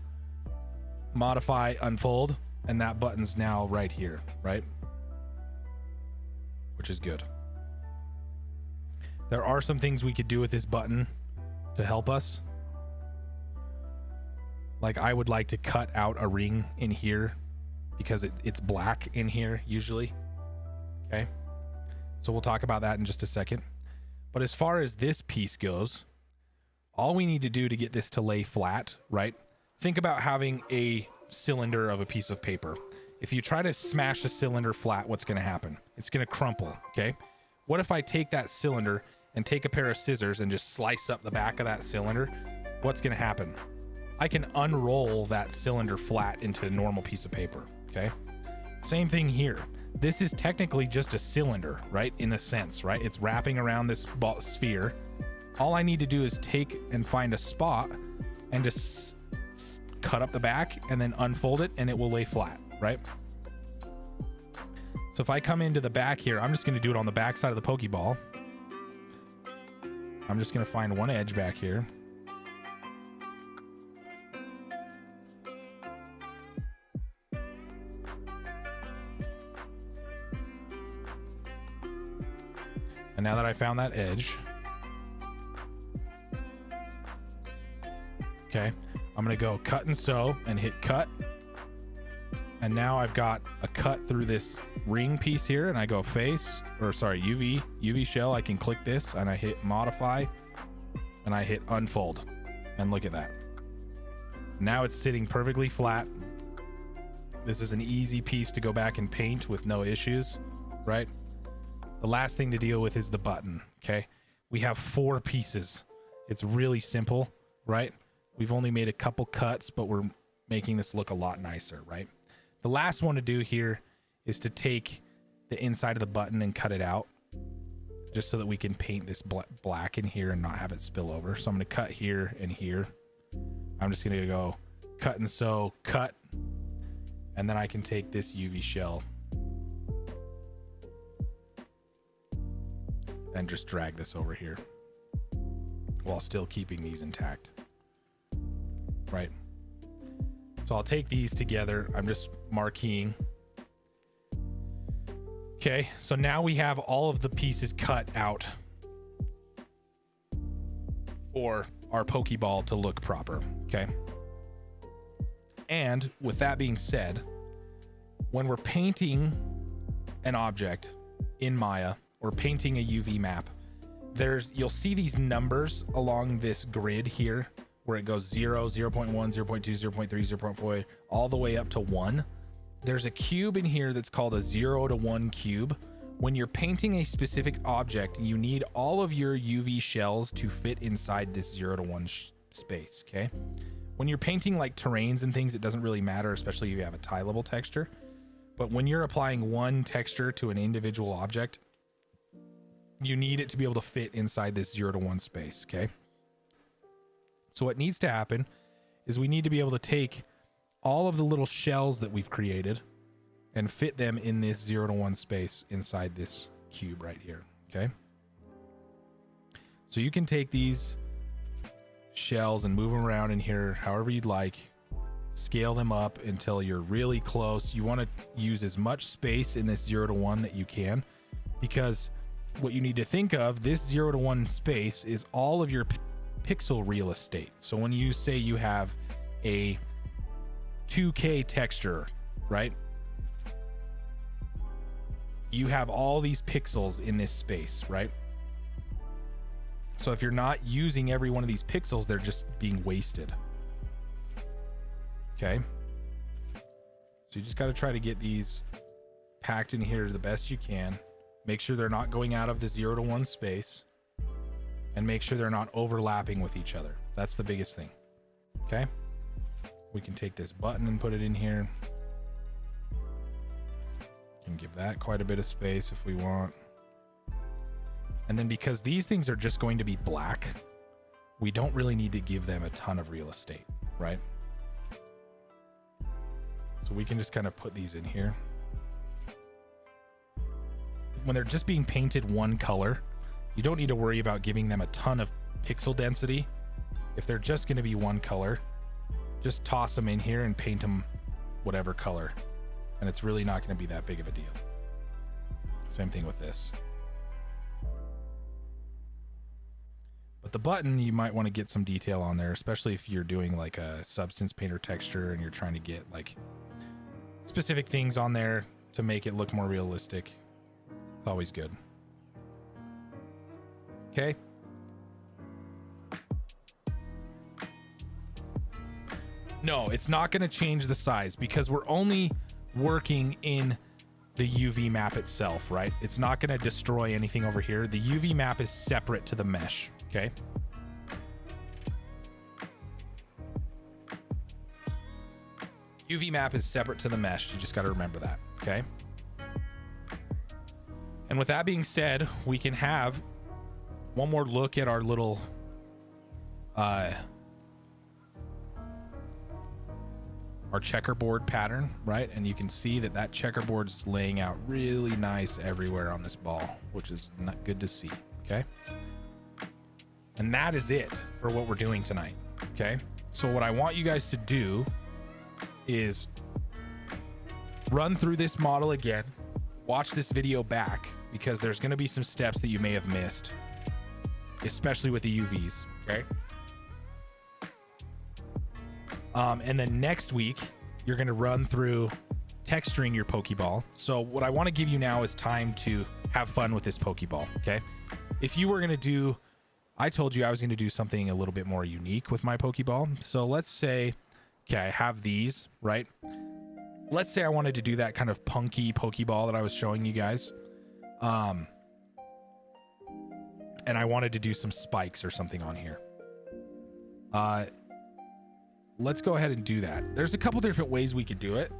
modify, unfold, and that button's now right here, right? Which is good. There are some things we could do with this button to help us. Like I would like to cut out a ring in here because it's black in here usually. Okay. So we'll talk about that in just a second. But as far as this piece goes, all we need to do to get this to lay flat, right? Think about having a cylinder of a piece of paper. If you try to smash a cylinder flat, what's going to happen? It's going to crumple. Okay. What if I take that cylinder and take a pair of scissors and just slice up the back of that cylinder? What's going to happen? I can unroll that cylinder flat into a normal piece of paper. Okay. Same thing here. This is technically just a cylinder, right? In a sense, right? It's wrapping around this sphere. All I need to do is take and find a spot and just cut up the back and then unfold it and it will lay flat, right? So if I come into the back here, I'm just going to do it on the back side of the Pokeball. I'm just going to find one edge back here. And now that I found that edge, okay, I'm going to go cut and sew and hit cut. And now I've got a cut through this ring piece here, and I go UV shell. I can click this and I hit modify and I hit unfold, and look at that. Now it's sitting perfectly flat This is an easy piece to go back and paint with no issues, right? The last thing to deal with is the button, okay? We have 4 pieces. It's really simple, right? We've only made a couple cuts, but we're making this look a lot nicer, right? The last one to do here is to take the inside of the button and cut it out, just so that we can paint this black in here and not have it spill over. So I'm going to cut here and here. I'm just going to go cut and sew, cut, and then I can take this UV shell and just drag this over here while still keeping these intact, right? So I'll take these together. I'm just marqueing. Okay, so now we have all of the pieces cut out for our Pokeball to look proper, okay? And with that being said, when we're painting an object in Maya or painting a UV map, you'll see these numbers along this grid here where it goes 0, 0.1, 0.2, 0.3, 0.4, all the way up to 1. There's a cube in here that's called a 0 to 1 cube. When you're painting a specific object, you need all of your UV shells to fit inside this 0 to 1 space, okay? When you're painting like terrains and things, it doesn't really matter, especially if you have a tile level texture. But when you're applying one texture to an individual object, you need it to be able to fit inside this 0 to 1 space, okay? So what needs to happen is we need to be able to take all of the little shells that we've created and fit them in this 0 to 1 space inside this cube right here, okay? So you can take these shells and move them around in here however you'd like. Scale them up until you're really close. You want to use as much space in this 0 to 1 that you can, because what you need to think of, this 0 to 1 space is all of your pixel real estate. So when you say you have a 2K texture, right? You have all these pixels in this space, right? So if you're not using every one of these pixels, they're just being wasted. Okay. So you just got to try to get these packed in here the best you can. Make sure they're not going out of the 0 to 1 space, and make sure they're not overlapping with each other. That's the biggest thing. Okay. We can take this button and put it in here. Can give that quite a bit of space if we want. And then because these things are just going to be black, we don't really need to give them a ton of real estate, right? So we can just kind of put these in here. When they're just being painted one color, you don't need to worry about giving them a ton of pixel density. If they're just going to be one color, just toss them in here and paint them whatever color. And it's really not going to be that big of a deal. Same thing with this. But the button, you might want to get some detail on there, especially if you're doing like a substance painter texture and you're trying to get like specific things on there to make it look more realistic. It's always good. Okay. No, it's not going to change the size because we're only working in the UV map itself, right? It's not going to destroy anything over here. The UV map is separate to the mesh, okay? UV map is separate to the mesh. You just got to remember that, okay? And with that being said, we can have one more look at our little our checkerboard pattern, right? And you can see that that checkerboard is laying out really nice everywhere on this ball, which is not good to see, okay? And that is it for what we're doing tonight, okay? So what I want you guys to do is run through this model again, watch this video back, because there's going to be some steps that you may have missed, especially with the UVs, okay? And then next week, you're going to run through texturing your Pokeball. So what I want to give you now is time to have fun with this Pokeball, okay? If you were going to do, I told you I was going to do something a little bit more unique with my Pokeball. So let's say, okay, I have these, right? let's say I wanted to do that kind of punky Pokeball that I was showing you guys. And I wanted to do some spikes or something on here. Let's go ahead and do that. There's a couple different ways we could do it.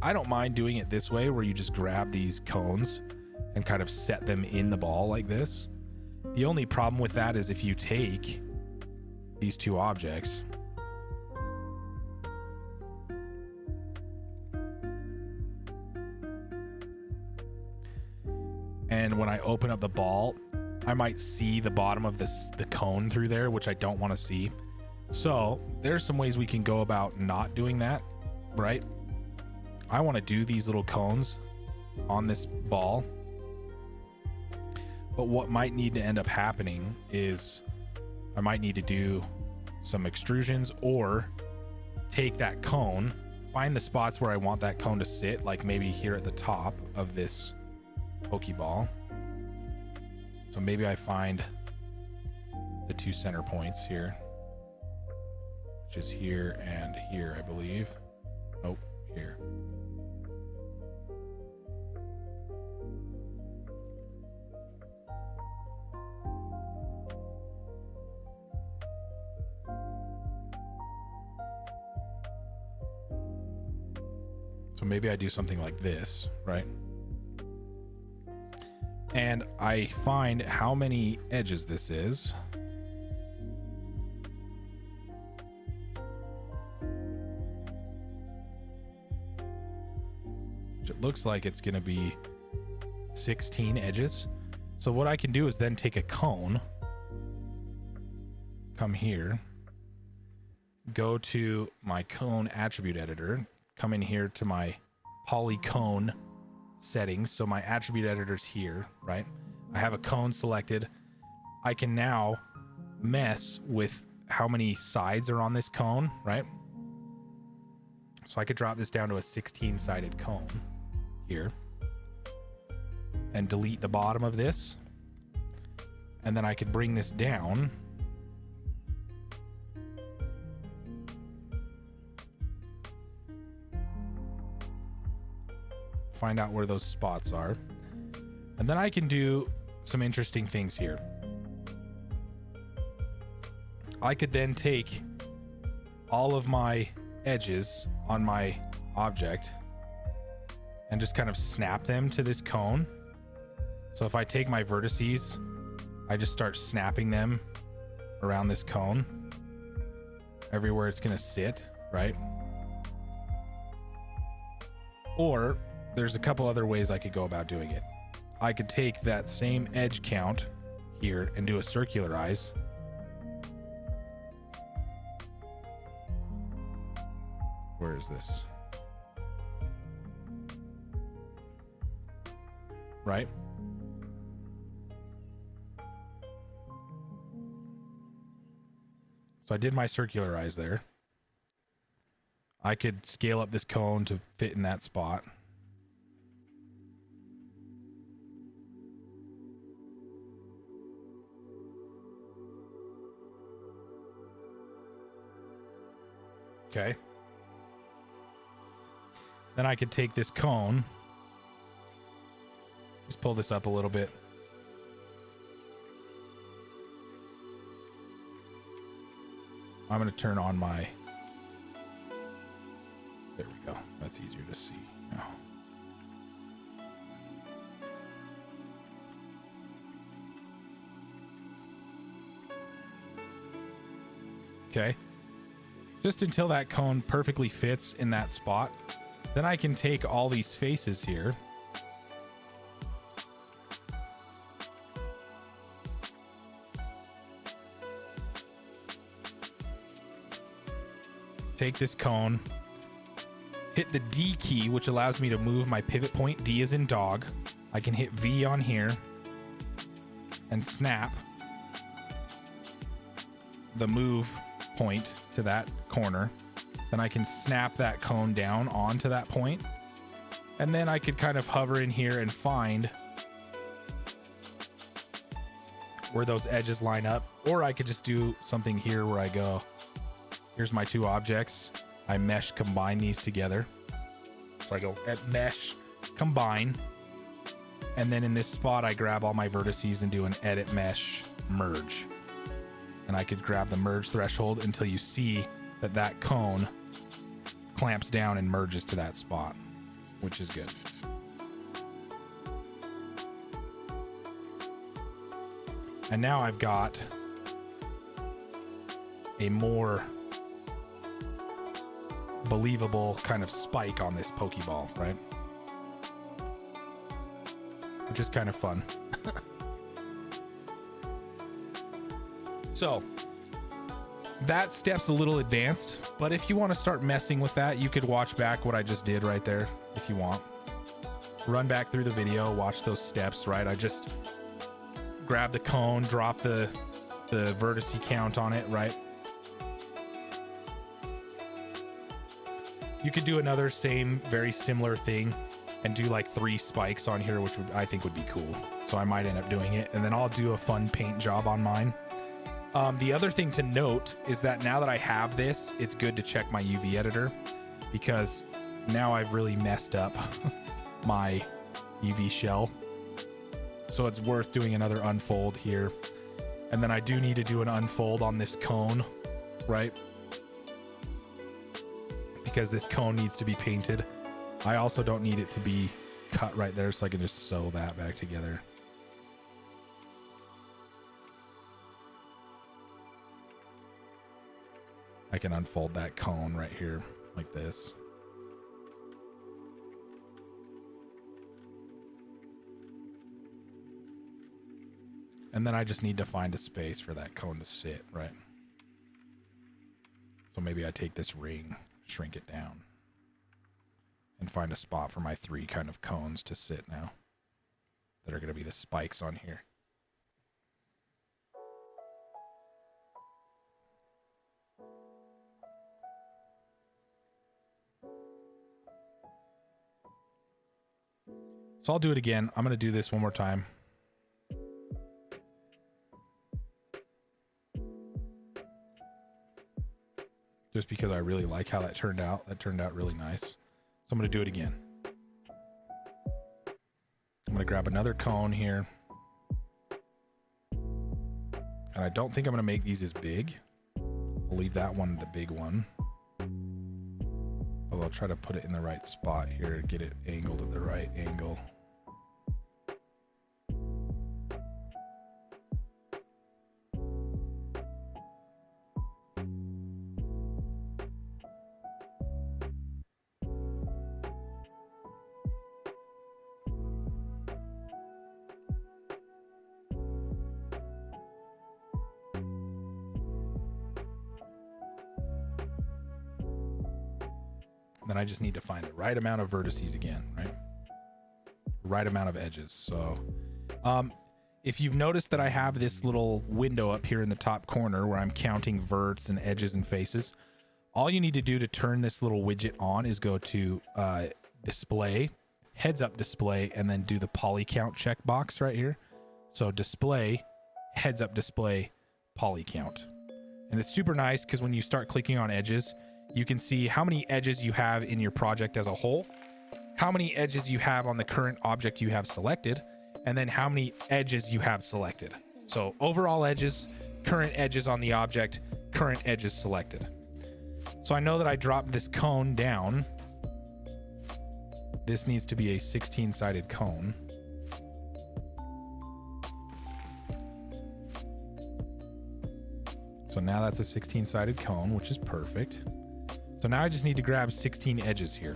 I don't mind doing it this way, where you just grab these cones and kind of set them in the ball like this. The only problem with that is if you take these two objects and when I open up the ball, I might see the bottom of the cone through there, which I don't want to see. So there's some ways we can go about not doing that, right? I want to do these little cones on this ball, but what might need to end up happening is I might need to do some extrusions, or take that cone, find the spots where I want that cone to sit, like maybe here at the top of this Pokeball. So maybe I find the two center points here, which is here and here, I believe. Nope, here. So maybe I do something like this, right? And I find how many edges this is. Which it looks like it's going to be 16 edges. So what I can do is then take a cone, come here, go to my cone attribute editor, come in here to my polycone settings. So my attribute editor's here, right? I have a cone selected. I can now mess with how many sides are on this cone, right? So I could drop this down to a 16-sided cone here and delete the bottom of this. And then I could bring this down find out where those spots are. And then I can do some interesting things here. I could then take all of my edges on my object and just kind of snap them to this cone. So if I take my vertices, I just start snapping them around this cone everywhere it's going to sit, right? Or there's a couple other ways I could go about doing it. I could take that same edge count here and do a circularize. Where is this? Right? So I did my circularize there. I could scale up this cone to fit in that spot. Okay. Then I could take this cone, just pull this up a little bit. I'm going to turn on my, there we go. That's easier to see now. Okay. Just until that cone perfectly fits in that spot. Then I can take all these faces here. Take this cone, hit the D key, which allows me to move my pivot point. D is in dog. I can hit V on here and snap the move point to that corner. Then I can snap that cone down onto that point. And then I could kind of hover in here and find where those edges line up. Or I could just do something here where I go, here's my two objects. I mesh combine these together. So I go at mesh, combine, and then in this spot, I grab all my vertices and do an edit mesh merge. And I could grab the merge threshold until you see that that cone clamps down and merges to that spot, which is good. And now I've got a more believable kind of spike on this Pokeball, right? Which is kind of fun. So that step's a little advanced, but if you want to start messing with that, you could watch back what I just did right there if you want. Run back through the video, watch those steps, right? I just grab the cone, drop the vertice count on it, right? You could do another same, very similar thing and do like 3 spikes on here, which I think would be cool. So I might end up doing it, and then I'll do a fun paint job on mine. The other thing to note is that now that I have this, it's good to check my UV editor, because now I've really messed up my UV shell. So it's worth doing another unfold here. And then I do need to do an unfold on this cone, right? Because this cone needs to be painted. I also don't need it to be cut right there, so I can just sew that back together. I can unfold that cone right here like this. And then I just need to find a space for that cone to sit, right? So maybe I take this ring, shrink it down, and find a spot for my 3 kind of cones to sit now that are going to be the spikes on here. So I'll do it again. I'm going to do this one more time. Just because I really like how that turned out. That turned out really nice. So I'm going to do it again. I'm going to grab another cone here. And I don't think I'm going to make these as big. I'll leave that one the big one. But I'll try to put it in the right spot here, get it angled at the right angle. Then I just need to find the right amount of vertices again, right? Right amount of edges. So if you've noticed that I have this little window up here in the top corner where I'm counting verts and edges and faces, all you need to do to turn this little widget on is go to display, heads up display, and then do the poly count checkbox right here. So display, heads up display, poly count. And it's super nice because when you start clicking on edges, you can see how many edges you have in your project as a whole, how many edges you have on the current object you have selected, and then how many edges you have selected. So overall edges, current edges on the object, current edges selected. So I know that I dropped this cone down. This needs to be a 16-sided cone. So now that's a 16-sided cone, which is perfect. So now I just need to grab 16 edges here.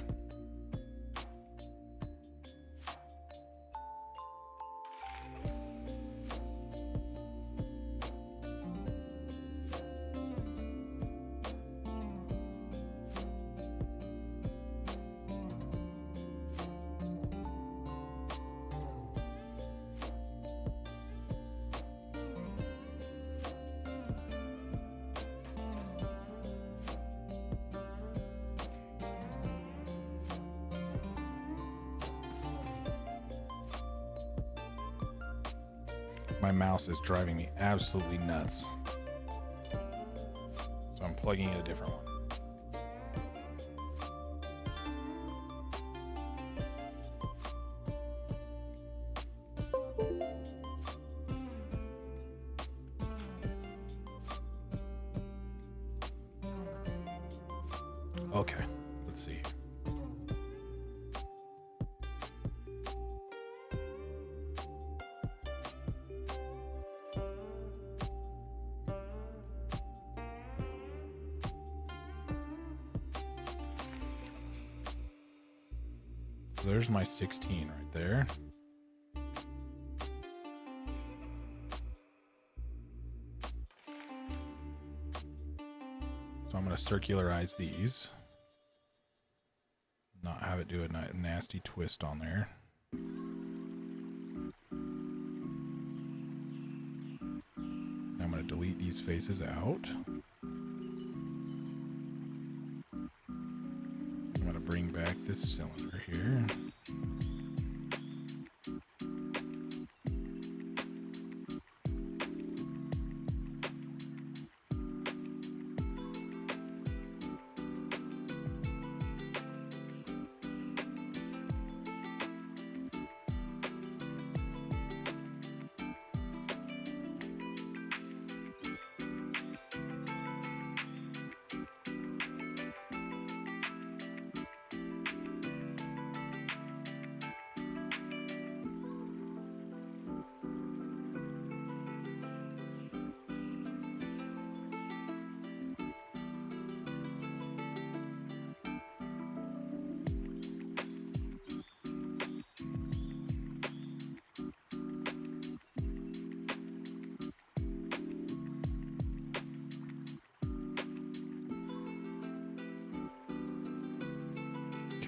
My mouse is driving me absolutely nuts. So I'm plugging in a different one. Okay, let's see. So there's my 16 right there. So I'm going to circularize these. Not have it do a nasty twist on there. I'm going to delete these faces out. I'm going to bring back this cylinder here.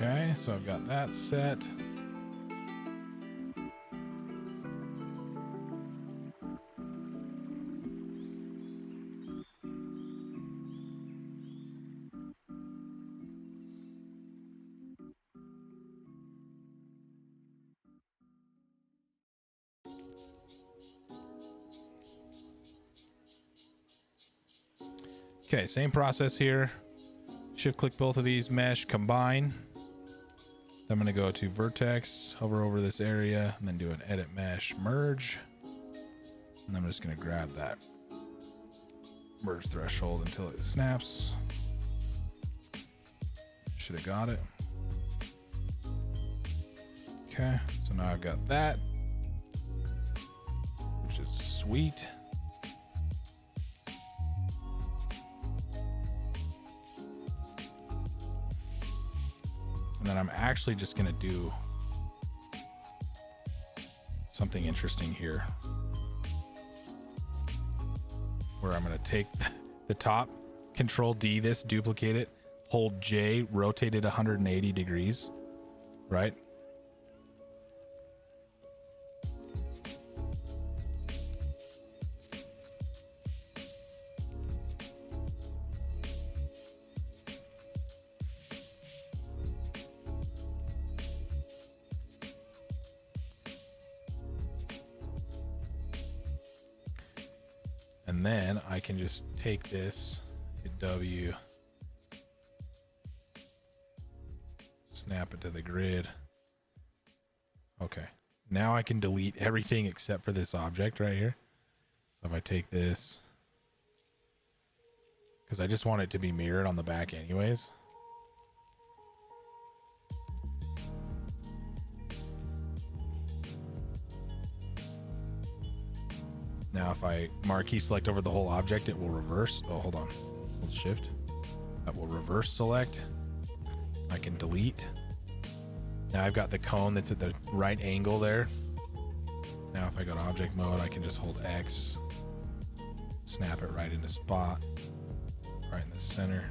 Okay, so I've got that set. Okay, same process here. Shift click both of these, mesh, combine. I'm going to go to vertex, hover over this area, and then do an edit mesh merge. And I'm just going to grab that merge threshold until it snaps. Should have got it. Okay, so now I've got that, which is sweet. And then I'm actually just going to do something interesting here, where I'm going to take the top, Control D this, duplicate it, hold J, rotate it 180 degrees, right? And then I can just take this, hit W, snap it to the grid. Okay, now I can delete everything except for this object right here. So if I take this, because I just want it to be mirrored on the back anyways. Now if I marquee select over the whole object, it will reverse. Oh, hold on. Hold shift. That will reverse select. I can delete. Now I've got the cone that's at the right angle there. Now if I go to object mode, I can just hold X, snap it right into spot, right in the center.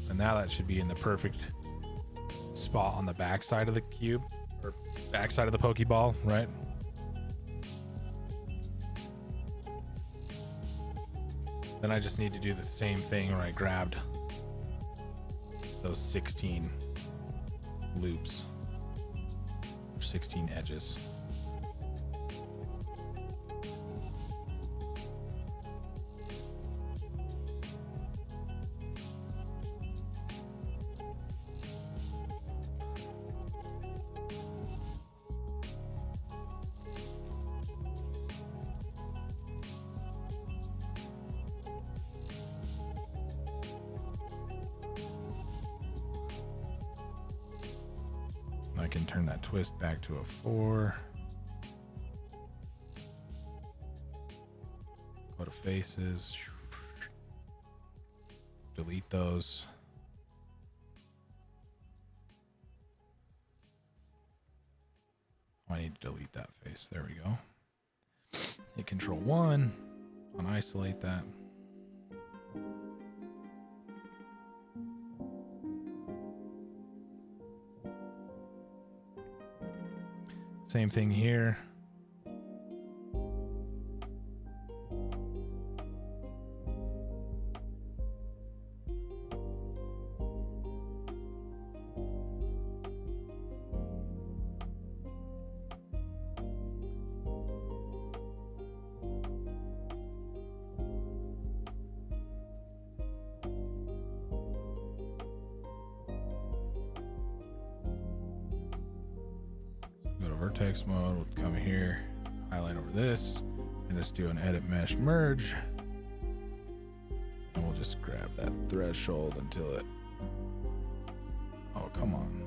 And now that should be in the perfect spot on the back side of the cube, or back side of the Pokeball, right? Then I just need to do the same thing where I grabbed those 16 loops, or 16 edges. I can turn that twist back to a 4. Go to faces. Delete those. I need to delete that face. There we go. Hit Control 1. Unisolate that. Same thing here. Vertex mode, we'll come here, highlight over this, and just do an edit mesh merge. And we'll just grab that threshold until it, oh, come on.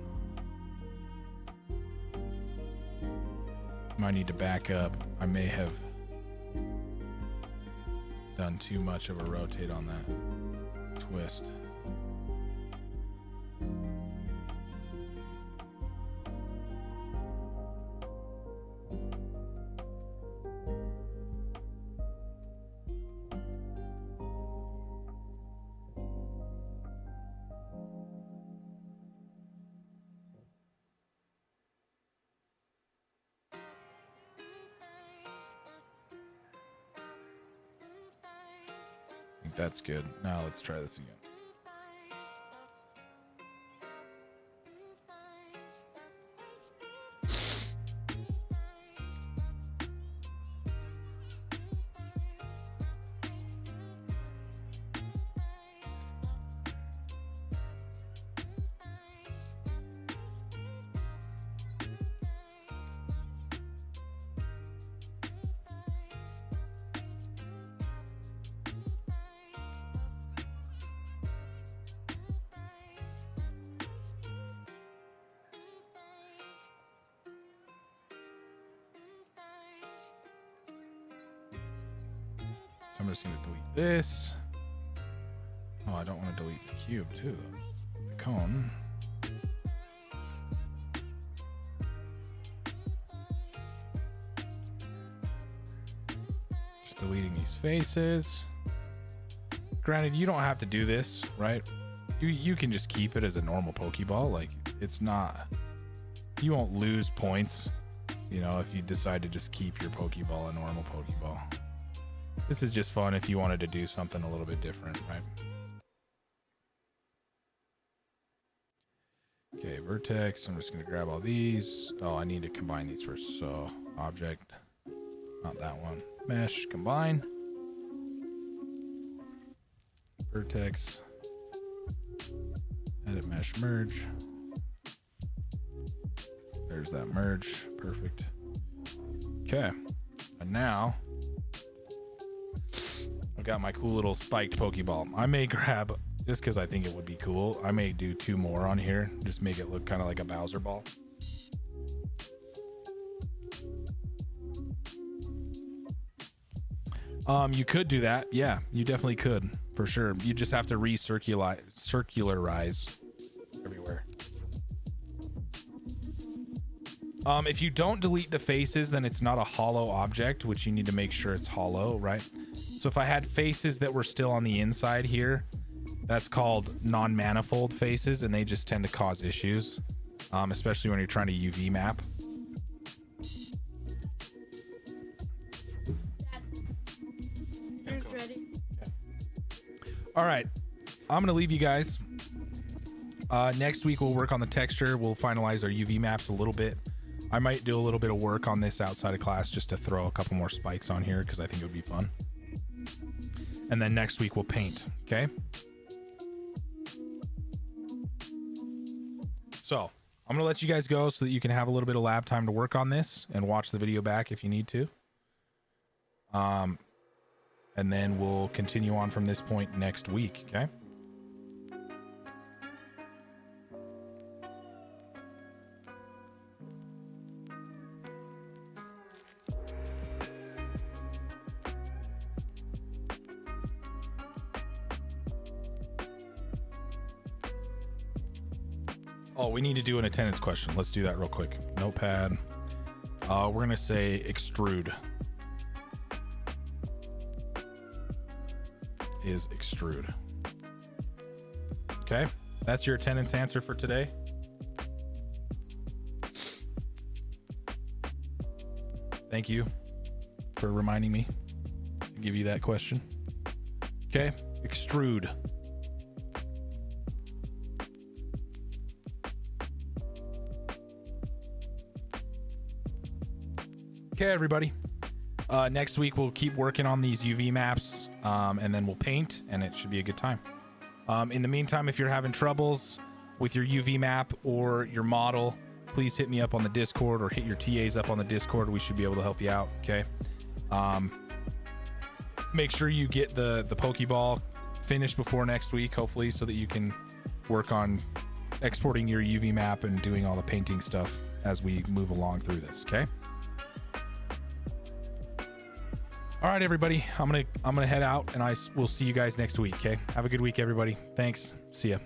Might need to back up. I may have done too much of a rotate on that twist. That's good. Now let's try this again. I'm just going to delete this. Oh, I don't want to delete the cube too, though. The cone. Just deleting these faces. Granted, you don't have to do this, right? You can just keep it as a normal Pokeball. Like, it's not... You won't lose points, you know, if you decide to just keep your Pokeball a normal Pokeball. This is just fun if you wanted to do something a little bit different, right? Okay, vertex. I'm just going to grab all these. Oh, I need to combine these first. So, object, not that one. Mesh, combine. Vertex. Edit mesh merge. There's that merge. Perfect. Okay. And now I've got my cool little spiked Pokeball. I may grab, just because I think it would be cool, I may do 2 more on here. Just make it look kind of like a Bowser ball. You could do that. Yeah, you definitely could. For sure. You just have to circularize everywhere. If you don't delete the faces, then it's not a hollow object, which you need to make sure it's hollow, right? So if I had faces that were still on the inside here, that's called non-manifold faces, and they just tend to cause issues, especially when you're trying to UV map. Ready. Okay. All right, I'm gonna leave you guys. Next week we'll work on the texture. We'll finalize our UV maps a little bit. I might do a little bit of work on this outside of class just to throw a couple more spikes on here because I think it would be fun. And then next week we'll paint, okay? So I'm gonna let you guys go so that you can have a little bit of lab time to work on this and watch the video back if you need to. And then we'll continue on from this point next week, okay? Oh, we need to do an attendance question. Let's do that real quick. Notepad. We're going to say extrude. Is extrude. Okay. That's your attendance answer for today. Thank you for reminding me to give you that question. Okay. Extrude. Okay, everybody. Next week, we'll keep working on these UV maps, and then we'll paint, and it should be a good time. In the meantime, if you're having troubles with your UV map or your model, please hit me up on the Discord or hit your TAs up on the Discord. We should be able to help you out, okay? Make sure you get the Pokeball finished before next week, hopefully, so that you can work on exporting your UV map and doing all the painting stuff as we move along through this, okay? All right, everybody. I'm gonna head out, and we'll see you guys next week. Okay. Have a good week, everybody. Thanks. See ya.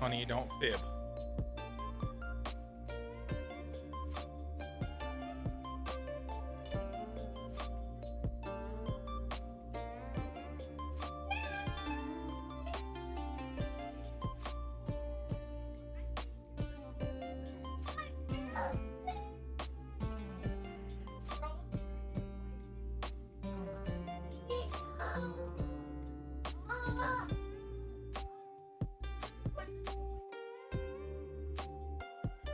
honey, don't fib.